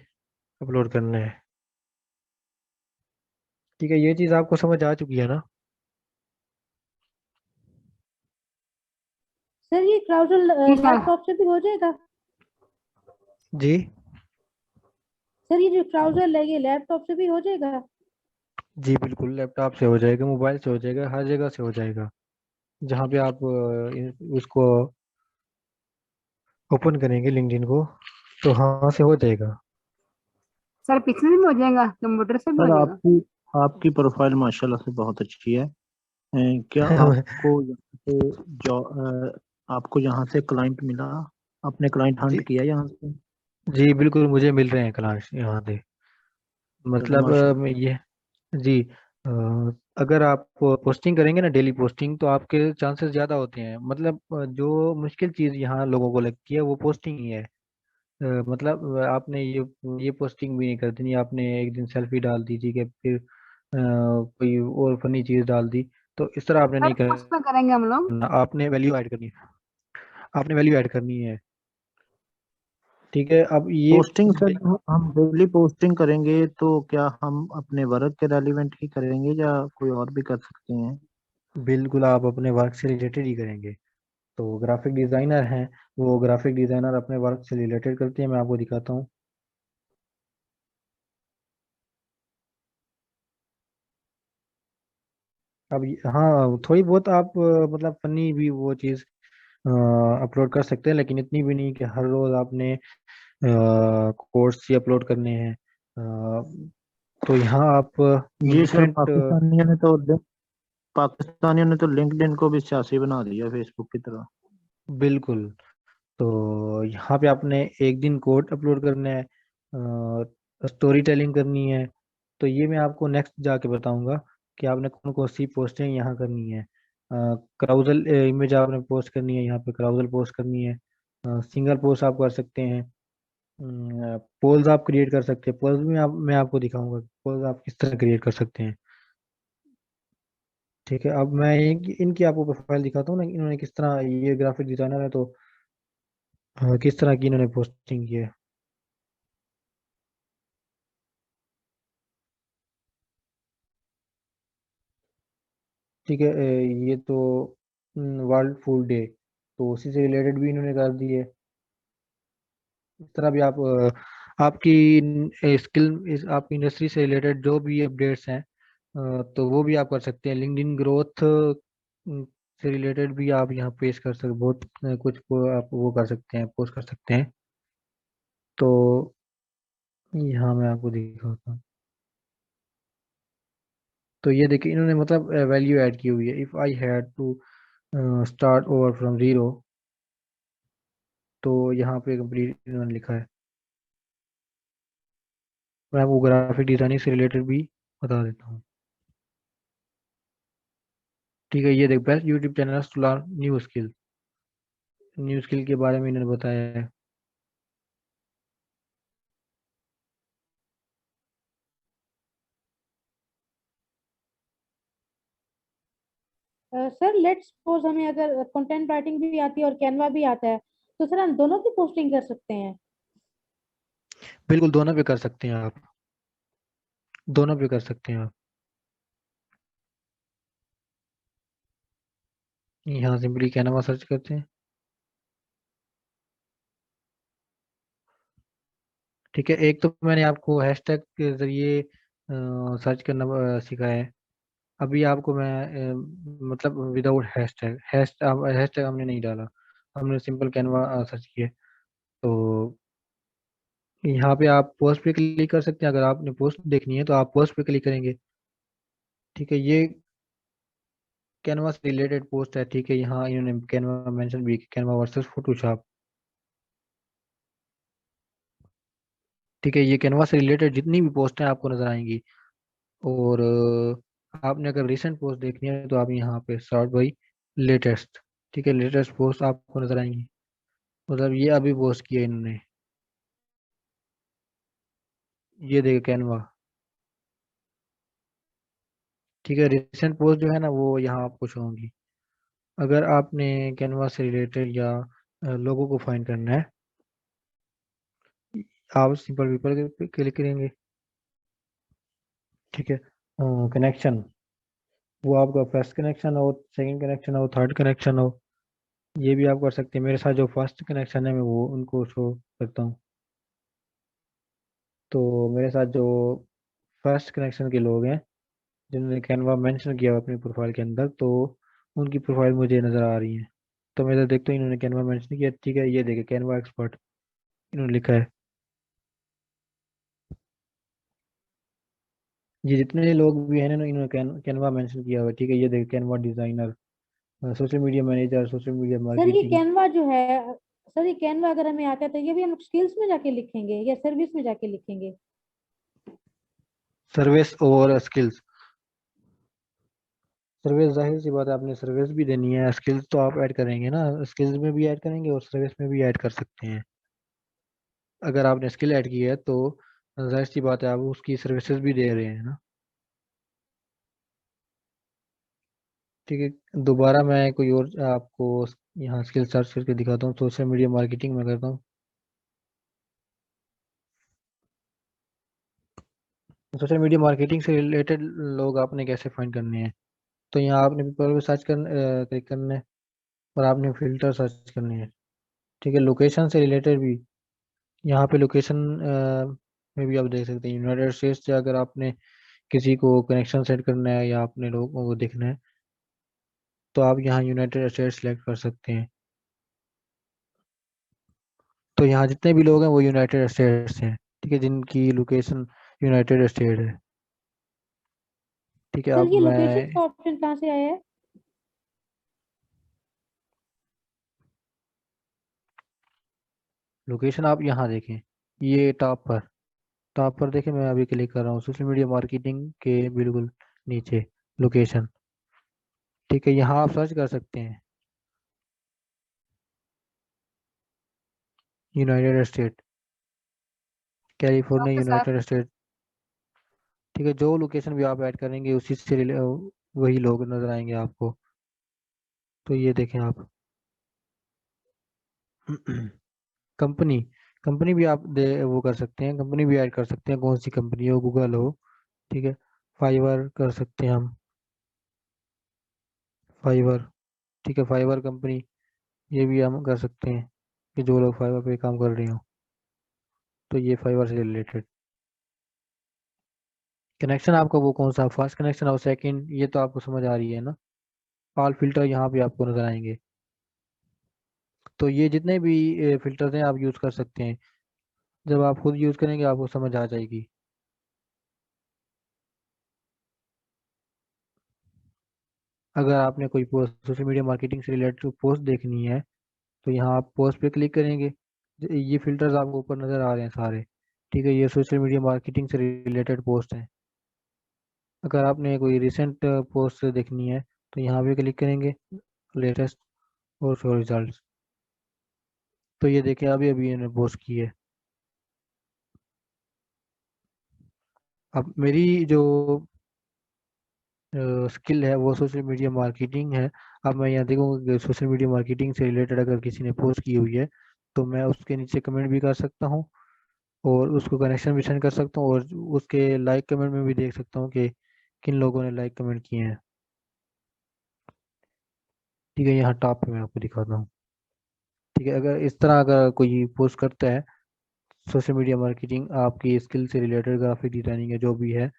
अपलोड करना है। ठीक है, ये चीज़ आपको समझ आ चुकी है ना? सर ये क्राउडल लैपटॉप से भी हो जाएगा? जी सर ये जो ट्राउजर है ये लैपटॉप से भी हो जाएगा? जी बिल्कुल, लैपटॉप से हो जाएगा, मोबाइल से हो जाएगा, हर जगह से हो जाएगा। जहाँ पे आप उसको ओपन करेंगे लिंक्डइन को, तो हाँ से हो जाएगा। सर पिक्सल भी हो जाएगा, कंप्यूटर से भी हो सर जाएगा? आपकी आपकी प्रोफाइल माशाल्लाह से बहुत अच्छी है। क्या आपको यहाँ से आपको यहाँ से क्लाइंट मिला? आपने क्लाइंट जी हंट किया यहाँ से? जी बिल्कुल, मुझे मिल रहे हैं क्लास यहाँ से। चलो मतलब माशाल्लाह। ये जी, अगर आप पोस्टिंग करेंगे ना, डेली पोस्टिंग, तो आपके चांसेस ज़्यादा होते हैं। मतलब जो मुश्किल चीज़ यहाँ लोगों को लगती है वो पोस्टिंग ही है। मतलब आपने ये पोस्टिंग भी नहीं कर देनी, आपने एक दिन सेल्फी डाल दी थी, कि फिर कोई और फनी चीज़ डाल दी, तो इस तरह आपने सर नहीं कुछ तो करेंगे हम लोग। करना। आपने वैल्यू ऐड करनी है, आपने वैल्यू ऐड करनी है। ठीक है, अब ये पोस्टिंग सर हम डेली पोस्टिंग करेंगे तो क्या हम अपने वर्क के रेलिवेंट ही करेंगे या कोई और भी कर सकते हैं? बिल्कुल आप अपने वर्क से रिलेटेड ही करेंगे। तो ग्राफिक डिज़ाइनर हैं, वो ग्राफिक डिज़ाइनर अपने वर्क से रिलेटेड करते हैं। मैं आपको दिखाता हूँ। अब हाँ, थोड़ी बहुत आप मतलब फनी भी वो चीज़ अपलोड कर सकते हैं, लेकिन इतनी भी नहीं कि हर रोज़ आपने कोर्स ही अपलोड करने हैं। तो यहाँ आप जी सर, डिफरेंट, पाकिस्तानियों ने तो लिंक्डइन को भी सियासी बना दिया फेसबुक की तरह। बिल्कुल। तो यहाँ पे आपने एक दिन कोड अपलोड करना है, स्टोरी टेलिंग करनी है। तो ये मैं आपको नेक्स्ट जाके बताऊंगा कि आपने कौन कौन सी पोस्टें यहाँ करनी है। क्राउजल इमेज आपने पोस्ट करनी है, यहाँ पे क्राउजल पोस्ट करनी है। सिंगल पोस्ट आप कर सकते हैं। पोल्स आप क्रिएट कर सकते हैं। पोल्स में मैं आपको दिखाऊंगा पोल्स आप किस तरह क्रिएट कर सकते हैं। ठीक है, अब मैं इनकी आपको प्रोफाइल दिखाता हूँ ना, इन्होंने किस तरह, ये ग्राफिक डिजाइनर है, तो किस तरह की इन्होंने पोस्टिंग की है। ठीक है, ये तो वर्ल्ड फूड डे, तो उसी से रिलेटेड भी इन्होंने कर दी है। इस तरह भी आप आपकी स्किल, इस आपकी इंडस्ट्री से रिलेटेड जो भी अपडेट्स हैं, तो वो भी आप कर सकते हैं। लिंक्डइन ग्रोथ से रिलेटेड भी आप यहाँ पेश कर सकते, बहुत कुछ को आप वो कर सकते हैं, पोस्ट कर सकते हैं। तो यहाँ मैं आपको दिखाता हूँ। तो ये देखिए, इन्होंने मतलब वैल्यू ऐड की हुई है। If I had to start over from zero, तो यहाँ पे कंप्लीट इन्होंने लिखा है। मैं आपको ग्राफिक डिजाइनिंग से रिलेटेड भी बता देता हूँ। ठीक है, ये देख, best YouTube channel to learn new skill, new skill के बारे में इन्होंने बताया है। सर लेट्स सपोज हमें अगर कंटेंट राइटिंग भी आती है और कैनवा भी आता है, तो सर हम दोनों की पोस्टिंग कर सकते हैं। बिल्कुल, दोनों पे कर सकते हैं आप, दोनों पे कर सकते हैं आप। यहाँ सिंपली कैनवा सर्च करते हैं, ठीक है। एक तो मैंने आपको हैशटैग के जरिए सर्च करना सिखाया है। अभी आपको मैं मतलब विदाउट हैशटैग, हैशटैग हमने नहीं डाला, हमने सिंपल कैनवा सर्च किया। तो यहाँ पे आप पोस्ट पे क्लिक कर सकते हैं। अगर आपने पोस्ट देखनी है तो आप पोस्ट पे क्लिक करेंगे, ठीक है। ये कैनवा से रिलेटेड पोस्ट है, ठीक है। यहाँ इन्होंने कैनवा मेंशन भी, कैनवा वर्सेस फोटोशॉप, ठीक है। ये कैनवा से रिलेटेड जितनी भी पोस्ट हैं आपको नजर आएंगी। और आपने अगर रिसेंट पोस्ट देखनी है तो आप यहाँ पे सॉर्ट बाई लेटेस्ट, ठीक है, लेटेस्ट पोस्ट आपको नजर आएंगी। मतलब ये अभी पोस्ट किया इन्होंने, ये देखिए कैनवा, ठीक है। रिसेंट पोस्ट जो है ना वो यहाँ आपको शो होंगी। अगर आपने कैनवा से रिलेटेड या लोगों को फाइंड करना है, आप सिंपल पीपल पे क्लिक करेंगे, ठीक है। कनेक्शन, वो आपका फर्स्ट कनेक्शन हो, सेकंड कनेक्शन हो, थर्ड कनेक्शन हो, ये भी आप कर सकते हैं। मेरे साथ जो फर्स्ट कनेक्शन है मैं वो उनको शो करता हूँ। तो मेरे साथ जो फर्स्ट कनेक्शन के लोग हैं जिन्होंने कैनवा मेंशन किया हुआ अपनी प्रोफाइल के अंदर, तो उनकी प्रोफाइल मुझे नज़र आ रही है। तो मैं इधर देखता हूँ इन्होंने कैनवा मेंशन किया, ठीक है। ये देखे कैनवा एक्सपर्ट इन्होंने लिखा है। ये जितने लोग भी हैं ना इन्होंने कैनवा मेंशन किया हुआ है, ठीक है। ये देखे Canva designer, social media manager, social media sir ये मार्केटिंग। कैनवा जो है, सर ये कैनवा अगर हमें आता है तो ये भी हम स्किल्स में जाके लिखेंगे या सर्विस में जाके लिखेंगे? सर्विस और स्किल्स, सर्विस जाहिर सी बात है, आपने सर्विस भी देनी है, स्किल्स तो आप ऐड करेंगे ना, स्किल्स में भी ऐड करेंगे और सर्विस में भी ऐड कर सकते हैं। अगर आपने स्किल ऐड की है तो जाहिर सी बात है आप उसकी सर्विसेज भी दे रहे हैं ना, ठीक है। दोबारा मैं कोई और आपको यहाँ स्किल सर्च करके दिखाता हूँ। सोशल मीडिया मार्केटिंग में करता हूँ। सोशल मीडिया मार्केटिंग से रिलेटेड लोग आपने कैसे फाइंड करने हैं, तो यहाँ आपने पीपल पे सर्च कर क्लिक करना है और आपने फिल्टर सर्च करने हैं, ठीक है। लोकेशन से रिलेटेड भी यहाँ पे लोकेशन में भी आप देख सकते हैं। यूनाइटेड स्टेट्स से अगर आपने किसी को कनेक्शन सेट करना है या अपने लोगों को देखना है तो आप यहाँ यूनाइटेड स्टेट्स सेलेक्ट कर सकते हैं। तो यहाँ जितने भी लोग हैं वो यूनाइटेड स्टेट्स हैं, ठीक है, जिनकी लोकेशन यूनाइटेड स्टेट है, ठीक है। सर अब ये लोकेशन मैं का ऑप्शन कहाँ से आया है? लोकेशन आप यहाँ देखें, ये टॉप पर देखें। मैं अभी क्लिक कर रहा हूँ सोशल मीडिया मार्केटिंग के बिल्कुल नीचे लोकेशन, ठीक है। यहाँ आप सर्च कर सकते हैं United state, California, okay sir. United state, ठीक है। जो लोकेशन भी आप ऐड करेंगे उसी से वही लोग नजर आएंगे आपको। तो ये देखें आप कंपनी, कंपनी भी आप वो कर सकते हैं, कंपनी भी ऐड कर सकते हैं, कौन सी कंपनी हो, गूगल हो, ठीक है। फाइवर कर सकते हैं हम, फाइवर, ठीक है। फाइवर कंपनी, ये भी हम कर सकते हैं कि जो लोग फाइवर पे काम कर रहे हो, तो ये फाइवर से रिलेटेड कनेक्शन आपका वो कौन सा, फर्स्ट कनेक्शन और सेकंड, ये तो आपको समझ आ रही है ना। ऑल फिल्टर यहाँ पे आपको नजर आएंगे। तो ये जितने भी फिल्टर्स हैं आप यूज़ कर सकते हैं। जब आप खुद यूज़ करेंगे आपको समझ आ जाएगी। अगर आपने कोई पोस्ट सोशल मीडिया मार्केटिंग से रिलेटेड पोस्ट देखनी है तो यहाँ आप पोस्ट पे क्लिक करेंगे। ये फिल्टर्स आपको ऊपर नज़र आ रहे हैं सारे, ठीक है। ये सोशल मीडिया मार्केटिंग से रिलेटेड पोस्ट हैं। अगर आपने कोई रिसेंट पोस्ट देखनी है तो यहाँ पे क्लिक करेंगे, लेटेस्ट और शो रिजल्ट। तो ये देखिए अभी अभी इन्होंने पोस्ट की है। अब मेरी जो स्किल है वो सोशल मीडिया मार्केटिंग है। अब मैं यहाँ देखूँगा सोशल मीडिया मार्केटिंग से रिलेटेड अगर किसी ने पोस्ट की हुई है तो मैं उसके नीचे कमेंट भी कर सकता हूँ और उसको कनेक्शन भी सेंड कर सकता हूँ, और उसके लाइक कमेंट में भी देख सकता हूँ कि किन लोगों ने लाइक कमेंट किए हैं। ठीक है, यहाँ टॉप पे मैं आपको दिखाता हूँ। ठीक है, अगर इस तरह अगर कोई पोस्ट करता है सोशल मीडिया मार्केटिंग आपकी स्किल से रिलेटेड, ग्राफिक डिजाइनिंग है जो भी है,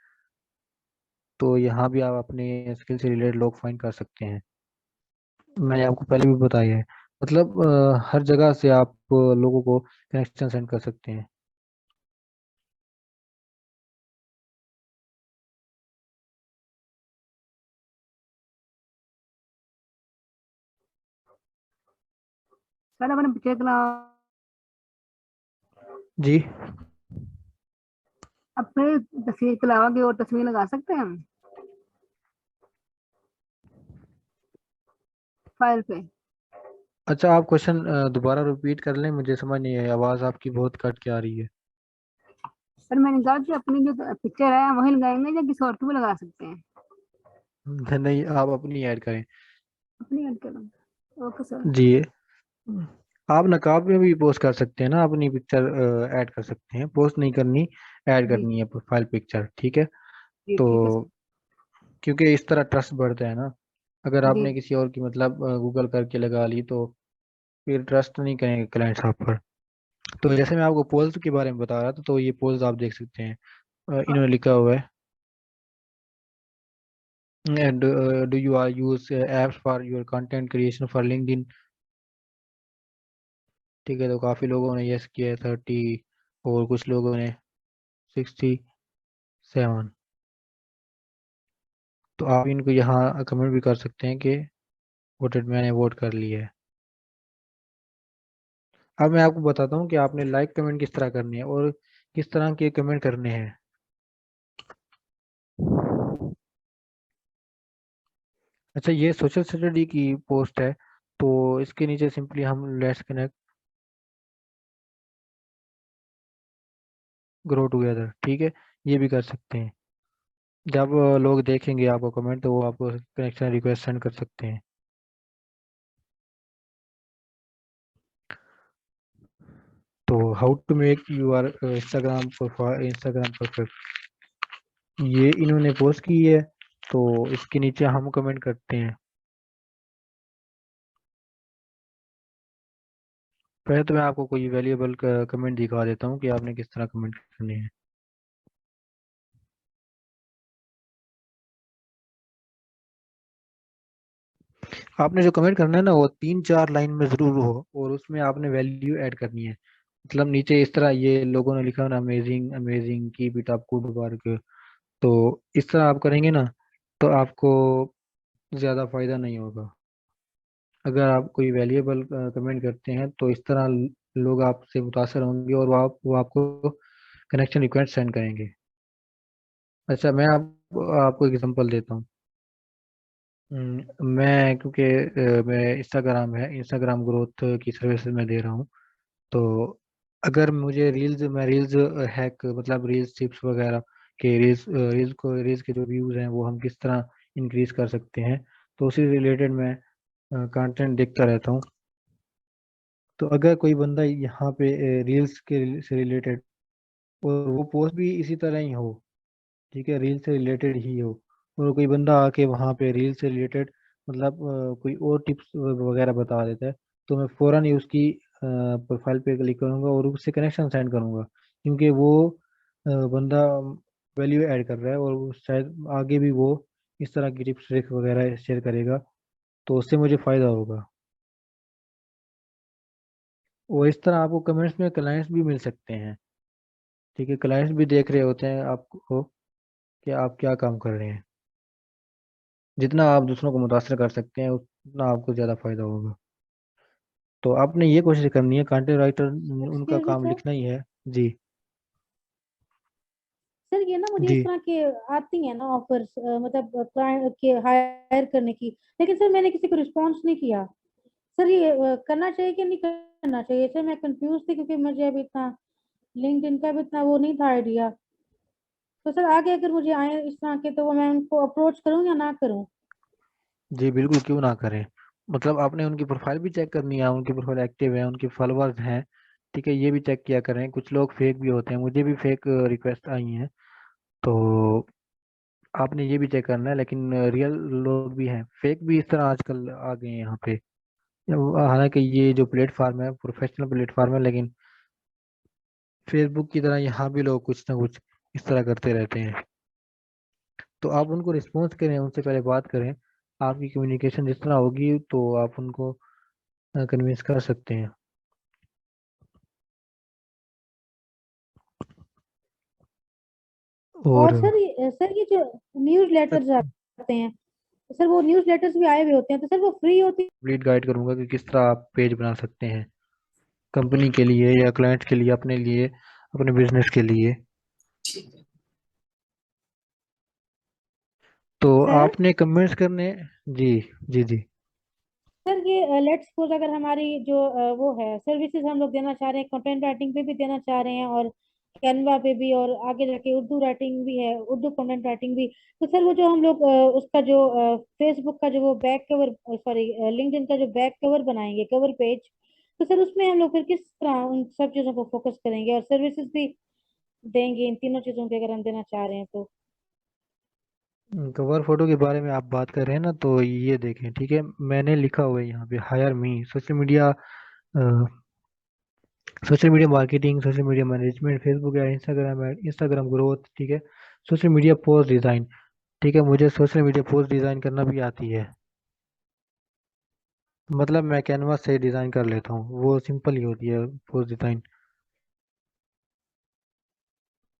तो यहाँ भी आप अपने स्किल से रिलेटेड लोग फाइंड कर सकते हैं। मैंने आपको पहले भी बताया है, मतलब हर जगह से आप लोगों को कनेक्शन सेंड कर सकते हैं। सर अपने पिक्चर के अलावा जी, अपने तस्वीर के अलावा कोई और तस्वीर लगा सकते हैं हम फाइल पे? अच्छा आप क्वेश्चन दोबारा रिपीट कर लें, मुझे समझ नहीं आई, आवाज़ आपकी बहुत कट के आ रही है। सर मैंने कहा कि अपनी जो पिक्चर है वही लगाएंगे या किसी और की भी लगा सकते हैं? नहीं, आप अपनी ऐड करें। अपनी ऐड करूँ? Okay sir. जी, आप नकाब में भी पोस्ट कर सकते हैं ना, अपनी पिक्चर ऐड कर सकते हैं, पोस्ट नहीं करनी, ऐड जी करनी है प्रोफाइल पिक्चर। ठीक है, जी तो ठीक है सर। क्योंकि इस तरह ट्रस्ट बढ़ता है ना, अगर जी आपने किसी और की मतलब गूगल करके लगा ली तो फिर ट्रस्ट नहीं करेंगे क्लाइंट्स आप पर। तो जैसे मैं आपको पोल्स के बारे में बता रहा था, तो ये पोल्स आप देख सकते हैं, इन्होंने लिखा हुआ है and do you are use apps for your content creation for LinkedIn. ठीक है, तो काफ़ी लोगों ने यस किया है 30, और कुछ लोगों ने 67। तो आप इनको यहाँ कमेंट भी कर सकते हैं कि वोटेड, मैंने वोट कर लिया है। अब मैं आपको बताता हूँ कि आपने लाइक कमेंट किस तरह करनी है और किस तरह के कमेंट करने हैं। अच्छा, ये सोशल स्टडी की पोस्ट है, तो इसके नीचे सिंपली हम लेट्स कनेक्ट ग्रो टुगेदर, ठीक है, ये भी कर सकते हैं। जब लोग देखेंगे आपको कमेंट तो वो आपको कनेक्शन रिक्वेस्ट सेंड कर सकते हैं। तो how to make your Instagram perfect, ये इन्होंने पोस्ट की है, तो इसके नीचे हम कमेंट करते हैं। पहले तो मैं आपको कोई वैल्यूएबल कमेंट दिखा देता हूँ कि आपने किस तरह कमेंट करने हैं। आपने जो कमेंट करना है ना वो 3-4 लाइन में जरूर हो, और उसमें आपने वैल्यू ऐड करनी है। मतलब नीचे इस तरह ये लोगों ने लिखा है ना, amazing amazing keep it up good work, तो इस तरह आप करेंगे ना तो आपको ज़्यादा फायदा नहीं होगा। अगर आप कोई वैल्यूएबल कमेंट करते हैं तो इस तरह लोग आपसे मुतासर होंगे और वो आपको कनेक्शन रिक्वेस्ट सेंड करेंगे। अच्छा, मैं आपको एग्जांपल देता हूँ। मैं क्योंकि मैं इंस्टाग्राम ग्रोथ की सर्विस मैं दे रहा हूँ, तो अगर मुझे रील्स हैक, मतलब रील्स टिप्स वगैरह के रील्स के जो व्यूज़ हैं वो हम किस तरह इंक्रीज कर सकते हैं, तो उसी रिलेटेड मैं कंटेंट देखता रहता हूँ। तो अगर कोई बंदा यहाँ पे रील्स के से रिलेटेड, और वो पोस्ट भी इसी तरह ही हो, ठीक है, रील से रिलेटेड ही हो, और कोई बंदा आके वहाँ पे रील से रिलेटेड मतलब कोई और टिप्स वगैरह बता देता है, तो मैं फ़ौरन ही उसकी प्रोफाइल पे क्लिक करूँगा और उससे कनेक्शन सेंड करूँगा, क्योंकि वो बंदा वैल्यू ऐड कर रहा है और वो शायद आगे भी वो इस तरह की टिप्स ट्रिक्स वगैरह शेयर करेगा, तो उससे मुझे फ़ायदा होगा। और इस तरह आपको कमेंट्स में क्लाइंट्स भी मिल सकते हैं। ठीक है, क्लाइंट्स भी देख रहे होते हैं आपको कि आप क्या काम कर रहे हैं। जितना आप दूसरों को मुतासर कर सकते हैं उतना आपको ज़्यादा फायदा होगा। तो आपने ये कोशिश करनी है, कंटेंट राइटर उनका एक्सक्यूज मी काम सर। लिखना ही है। जी। सर ये ना मुझे जी, इस तरह के आती है ना ऑफर्स, मतलब क्लाइंट के हायर करने की, लेकिन सर मैंने किसी को रिस्पॉन्स नहीं किया। सर ये करना चाहिए कि नहीं करना चाहिए? सर मैं कंफ्यूज थी क्योंकि मुझे अभी इतना लिंक्डइन का भी इतना वो नहीं था आइडिया। तो सर आगे अगर मुझे आए इस तरह के तो वो मैं उनको अप्रोच करूँ या ना करूँ? जी बिल्कुल, क्यों ना करें। मतलब आपने उनकी प्रोफाइल भी चेक करनी है, उनकी प्रोफाइल एक्टिव है, उनके फॉलोअर्स हैं, ठीक है, ये भी चेक किया करें। कुछ लोग फेक भी होते हैं, मुझे भी फेक रिक्वेस्ट आई हैं, तो आपने ये भी चेक करना है। लेकिन रियल लोग भी हैं, फेक भी इस तरह आजकल आ गए हैं यहाँ पे। हालांकि ये जो प्लेटफॉर्म है प्रोफेशनल प्लेटफॉर्म है, लेकिन फेसबुक की तरह यहाँ भी लोग कुछ ना कुछ इस तरह करते रहते हैं। तो आप उनको रिस्पॉन्स करें, उनसे पहले बात करें। आपकी कम्युनिकेशन जिस तरह होगी तो आप उनको कन्विंस कर सकते हैं। और और सर ये जो न्यूज़ लेटर्स आते हैं, तो सर वो न्यूज़ लेटर्स भी आए हुए होते हैं, तो सर वो फ्री होती कंप्लीट गाइड करूंगा कि किस तरह आप पेज बना सकते हैं कंपनी के लिए या क्लाइंट्स के लिए, अपने लिए, अपने बिजनेस के लिए। ठीक है। तो सर? आपने कमेंट्स करने। जी जी जी। सर ये लेट्स सपोज अगर हमारी जो वो है सर्विसेज हम लोग देना चाह रहे हैं, कंटेंट राइटिंग पे भी देना चाह रहे हैं और कैनवा पे भी, और आगे जाके उर्दू राइटिंग भी है, उर्दू कंटेंट राइटिंग भी। तो सर वो जो हम लोग उसका जो फेसबुक का जो वो बैक कवर, सॉरी लिंक्डइन का जो बैक कवर बनाएंगे, कवर पेज, तो सर उसमें हम लोग फिर किस तरह उन सब चीजों को फोकस करेंगे और सर्विसेज भी देंगे इन तीनों चीजों के अगर हम देना चाह रहे हैं तो? कवर फोटो के बारे में आप बात कर रहे हैं ना, तो ये देखें, ठीक है, मैंने लिखा हुआ है यहाँ पे hire me social media marketing, social media management, Facebook या इंस्टाग्राम ऐड, इंस्टाग्राम ग्रोथ, ठीक है, सोशल मीडिया पोस्ट डिज़ाइन। ठीक है, मुझे सोशल मीडिया पोस्ट डिज़ाइन करना भी आती है। मतलब मैं कैनवास से डिज़ाइन कर लेता हूँ, वो सिंपल ही होती है पोस्ट डिज़ाइन।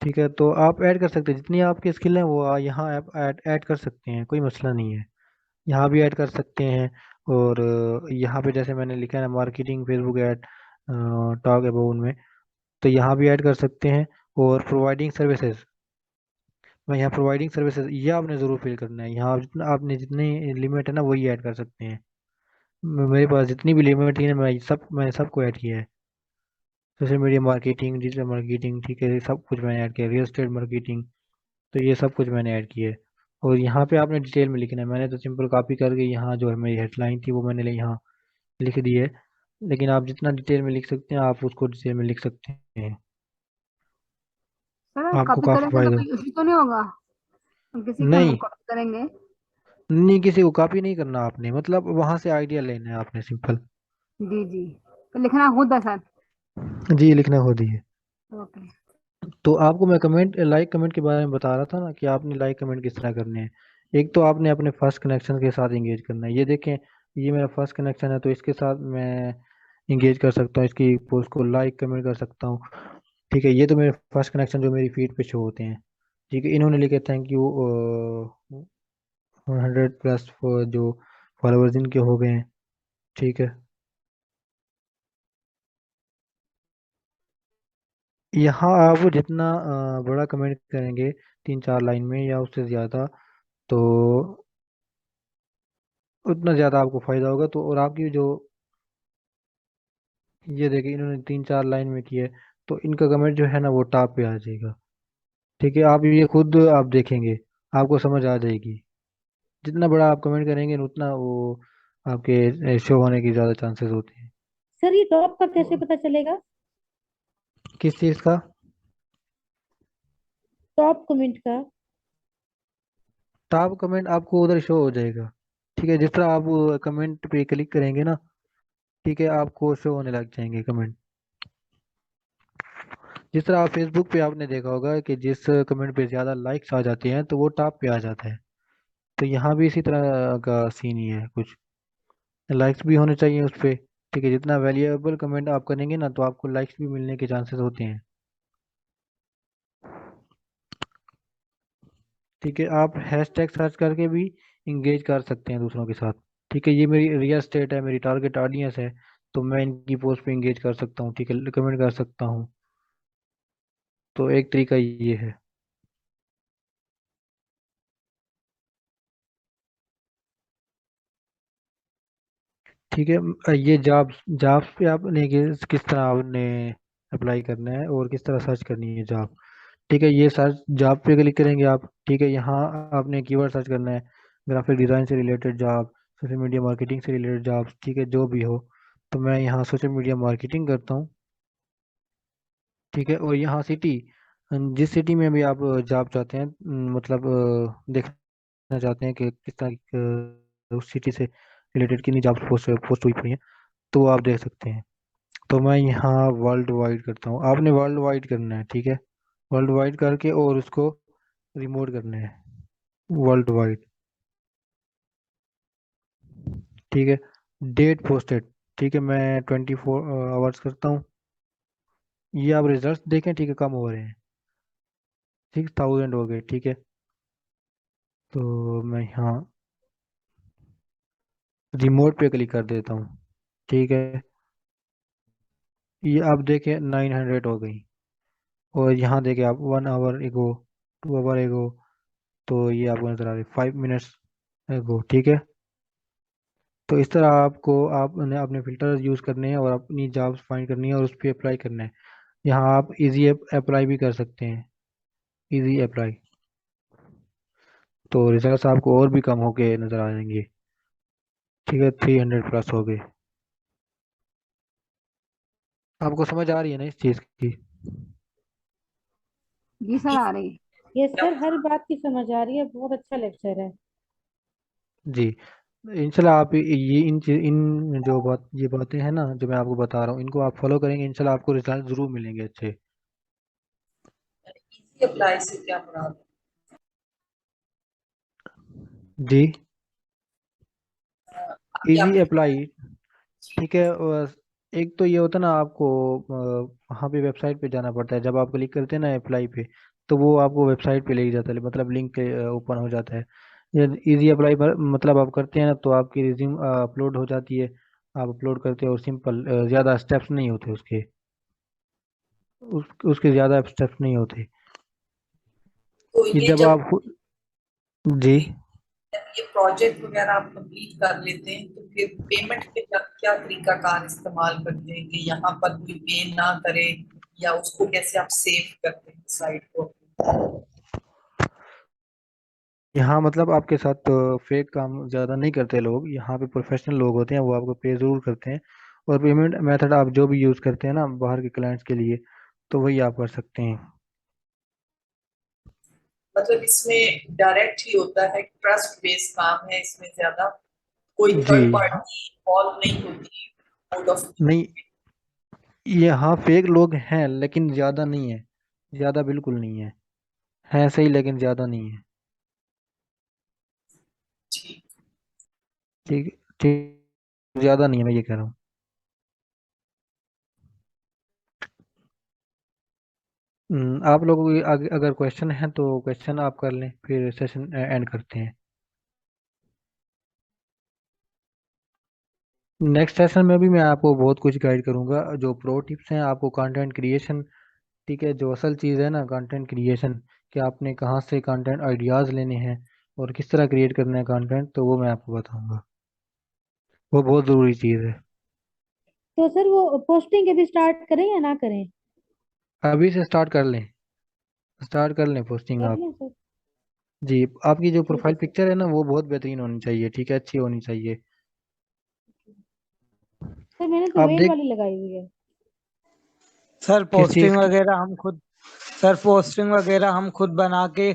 ठीक है, तो आप ऐड कर सकते हैं जितनी आपकी स्किल है, वो यहाँ आप ऐड कर सकते हैं, कोई मसला नहीं है। यहाँ भी ऐड कर सकते हैं। और यहाँ पे जैसे मैंने लिखा है ना, marketing Facebook ad, talk about में, तो यहाँ भी ऐड कर सकते हैं। और प्रोवाइडिंग सर्विसेज, मैं यहाँ प्रोवाइडिंग सर्विसेज ये आपने ज़रूर फिल करना है। यहाँ आप जितना आपने जितनी लिमिट है ना वही ऐड कर सकते हैं। मेरे पास जितनी भी लिमिट थी ना, मैंने सबको ऐड किया है। Social media marketing, digital marketing, ठीक है, सब कुछ मैंने ऐड किया, रियल एस्टेट मार्केटिंग, तो ये सब कुछ मैंने ऐड किया है। और यहाँ पे आपने डिटेल में लिखना है, मैंने तो सिंपल कॉपी करके यहाँ जो है मेरी हेडलाइन थी वो मैंने यहाँ लिख दी है। लेकिन आप जितना डिटेल में लिख सकते हैं आप उसको डिटेल में लिख सकते हैं, सर आपको कॉपी काफ़ी करेंगे तो फायदा। कोई इशू तो नहीं होगा? हम किसी की हम नहीं कॉपी करेंगे? नहीं, किसी को कॉपी नहीं करना आपने, मतलब वहां से आइडिया लेना है आपने, सिंपल। जी जी। तो लिखना खुद है सर? जी, लिखना खुद ही है। ओके। तो आपको मैं कमेंट, लाइक कमेंट के बारे में बता रहा था ना कि आपने लाइक कमेंट किस तरह करने हैं। एक तो आपने अपने फर्स्ट कनेक्शन के साथ इंगेज करना है। ये देखें, ये मेरा फर्स्ट कनेक्शन है, तो इसके साथ मैं इंगेज कर सकता हूँ, इसकी पोस्ट को लाइक कमेंट कर सकता हूँ। ठीक है, ये तो मेरे फर्स्ट कनेक्शन जो मेरी फीड पे शो होते हैं। ठीक है, इन्होंने लिखे थैंक यू 100+ जो फॉलोवर्स इनके हो गए हैं। ठीक है, यहाँ आप जितना बड़ा कमेंट करेंगे, 3-4 लाइन में या उससे ज़्यादा, तो उतना ज़्यादा आपको फ़ायदा होगा। तो और आपकी जो, ये देखिए इन्होंने 3-4 लाइन में किया है, तो इनका कमेंट जो है ना वो टॉप पे आ जाएगा। ठीक है, आप ये खुद आप देखेंगे, आपको समझ आ जाएगी। जितना बड़ा आप कमेंट करेंगे उतना वो आपके शो होने की ज़्यादा चांसेस होते हैं। सर ये टॉप का कैसे पता चलेगा? किस चीज़ का? टॉप कमेंट का? टॉप कमेंट आपको उधर शो हो जाएगा। ठीक है, जिस तरह आप कमेंट पे क्लिक करेंगे ना, ठीक है, आपको शो होने लग जाएंगे कमेंट। जिस तरह आप फेसबुक पे आपने देखा होगा कि जिस कमेंट पे ज़्यादा लाइक्स आ जाते हैं तो वो टॉप पे आ जाता है। तो यहाँ भी इसी तरह का सीन ही है कुछ, लाइक्स भी होने चाहिए उस पे। ठीक है, जितना वैल्यूएबल कमेंट आप करेंगे ना तो आपको लाइक्स भी मिलने के चांसेस होते हैं। ठीक है, आप हैशटैग सर्च करके भी इंगेज कर सकते हैं दूसरों के साथ। ठीक है, ये मेरी रियल स्टेट है, मेरी टारगेट ऑडियंस है, तो मैं इनकी पोस्ट पे इंगेज कर सकता हूँ, ठीक है, कमेंट कर सकता हूँ। तो एक तरीका ये है। ठीक है, ये जॉब्स जॉब्स पे आपने किस किस तरह आपने अप्लाई करना है और किस तरह सर्च करनी है जॉब। ठीक है, ये सर्च जॉब पे क्लिक करेंगे आप। ठीक है, यहाँ आपने कीवर्ड सर्च करना है, ग्राफिक डिज़ाइन से related job, social media marketing से रिलेटेड जॉब, ठीक है, जो भी हो। तो मैं यहाँ सोशल मीडिया मार्केटिंग करता हूँ। ठीक है, और यहाँ सिटी, जिस सिटी में भी आप जॉब चाहते हैं, मतलब देखना चाहते हैं कि किस तरह उस सिटी से रिलेटेड कितनी जॉब पोस्ट पोस्ट हुई पड़ी हैं, तो वो आप देख सकते हैं। तो मैं यहाँ वर्ल्ड वाइड करता हूँ, आपने वर्ल्ड वाइड करना है। ठीक है, वर्ल्ड वाइड करके और उसको रिमोट करना है, वर्ल्ड वाइड। ठीक है, डेट पोस्टेड, ठीक है, मैं 24 आवर्स करता हूँ। ये आप रिजल्ट देखें, ठीक है, कम हो रहे हैं, 6000 हो गए। ठीक है, तो मैं यहाँ रिमोट पे क्लिक कर देता हूँ। ठीक है, ये आप देखें 900 हो गई। और यहाँ देखें आप 1 आवर एगो, 2 आवर एगो, तो ये आपको नजर आ रही 5 मिनट्स एगो। ठीक है, तो इस तरह आपको आपने अपने फिल्टर यूज़ करने हैं और अपनी जॉब्स फाइंड करनी है और उस पर अप्लाई करना है। यहाँ आप इजी अप्लाई भी कर सकते हैं, इजी अप्लाई, तो रिजल्ट्स आपको और भी कम होके नज़र आ जाएंगे। ठीक है, 300+ हो गए। आपको समझ आ रही है ना इस चीज़ की? जी सर आ रही है। ये सर हर बात की समझ आ रही है, बहुत अच्छा लेक्चर है। जी, इंशाल्लाह आप ये इन जो बात ये बातें हैं ना जो मैं आपको बता रहा हूँ, इनको आप फॉलो करेंगे, इंशाल्लाह आपको रिजल्ट ज़रूर मिलेंगे अच्छे। इजी अप्लाई से क्या मुराद जी, है? अभी इजी आपने अप्लाई, ठीक है। एक तो ये होता है ना, आपको वहाँ पे वेबसाइट पे जाना पड़ता है, जब आप क्लिक करते हैं ना अप्लाई पे, तो वो आपको वेबसाइट पे ले जाता है, मतलब लिंक ओपन हो जाता है। ये इजी अप्लाई पर मतलब आप करते हैं ना, तो आपकी रिज्यूम अपलोड हो जाती है, आप अपलोड करते हैं और सिंपल, ज़्यादा स्टेप्स नहीं होते उसके, उसके ज़्यादा स्टेप्स नहीं होते। तो ये ये जब जब आप जी, ये प्रोजेक्ट वगैरह आप कंप्लीट कर लेते हैं तो फिर पेमेंट के क्या क्या तरीका कार इस्तेमाल करते हैं कि यहाँ पर कोई पे ना करे, या उसको कैसे आप सेव करते हैं साइट को? यहाँ मतलब आपके साथ फेक काम ज़्यादा नहीं करते लोग, यहाँ पे प्रोफेशनल लोग होते हैं, वो आपको पे ज़रूर करते हैं। और पेमेंट मेथड आप जो भी यूज़ करते हैं ना बाहर के क्लाइंट्स के लिए, तो वही आप कर सकते हैं। मतलब इसमें डायरेक्ट ही होता है, ट्रस्ट बेस्ड काम है, इसमें ज्यादा कोई जी, थर्ड पार्टी इन्वॉल्व नहीं होती मोड ऑफ। नहीं, ये हाँ फेक लोग हैं लेकिन ज़्यादा नहीं है, ज़्यादा बिल्कुल नहीं है सही, लेकिन ज़्यादा नहीं है। ठीक। ठीक, ठीक, ज़्यादा नहीं है, मैं ये कह रहा हूँ। आप लोगों को अगर क्वेश्चन है तो क्वेश्चन आप कर लें, फिर सेशन एंड करते हैं। नेक्स्ट सेशन में भी मैं आपको बहुत कुछ गाइड करूंगा, जो प्रो टिप्स हैं आपको कंटेंट क्रिएशन। ठीक है, जो असल चीज़ है ना कंटेंट क्रिएशन, कि आपने कहाँ से कंटेंट आइडियाज़ लेने हैं और किस तरह क्रिएट करना है कंटेंट, तो वो मैं आपको बताऊंगा, वो बहुत ज़रूरी चीज़ है। तो सर वो पोस्टिंग अभी स्टार्ट करें या ना करें? अभी से स्टार्ट कर लें, स्टार्ट कर लें पोस्टिंग कर आप। लें सर? जी, आपकी जो ठीक है प्रोफाइल सर। पिक्चर है ना वो बहुत बेहतरीन होनी चाहिए, ठीक है, अच्छी होनी चाहिए। सर मैंने तो आप मेल देख, वाली लगाई हुई है। सर किस पोस्टिंग चीज़ की? वगैरह हम खुद सर पोस्टिंग वगैरह हम खुद बना के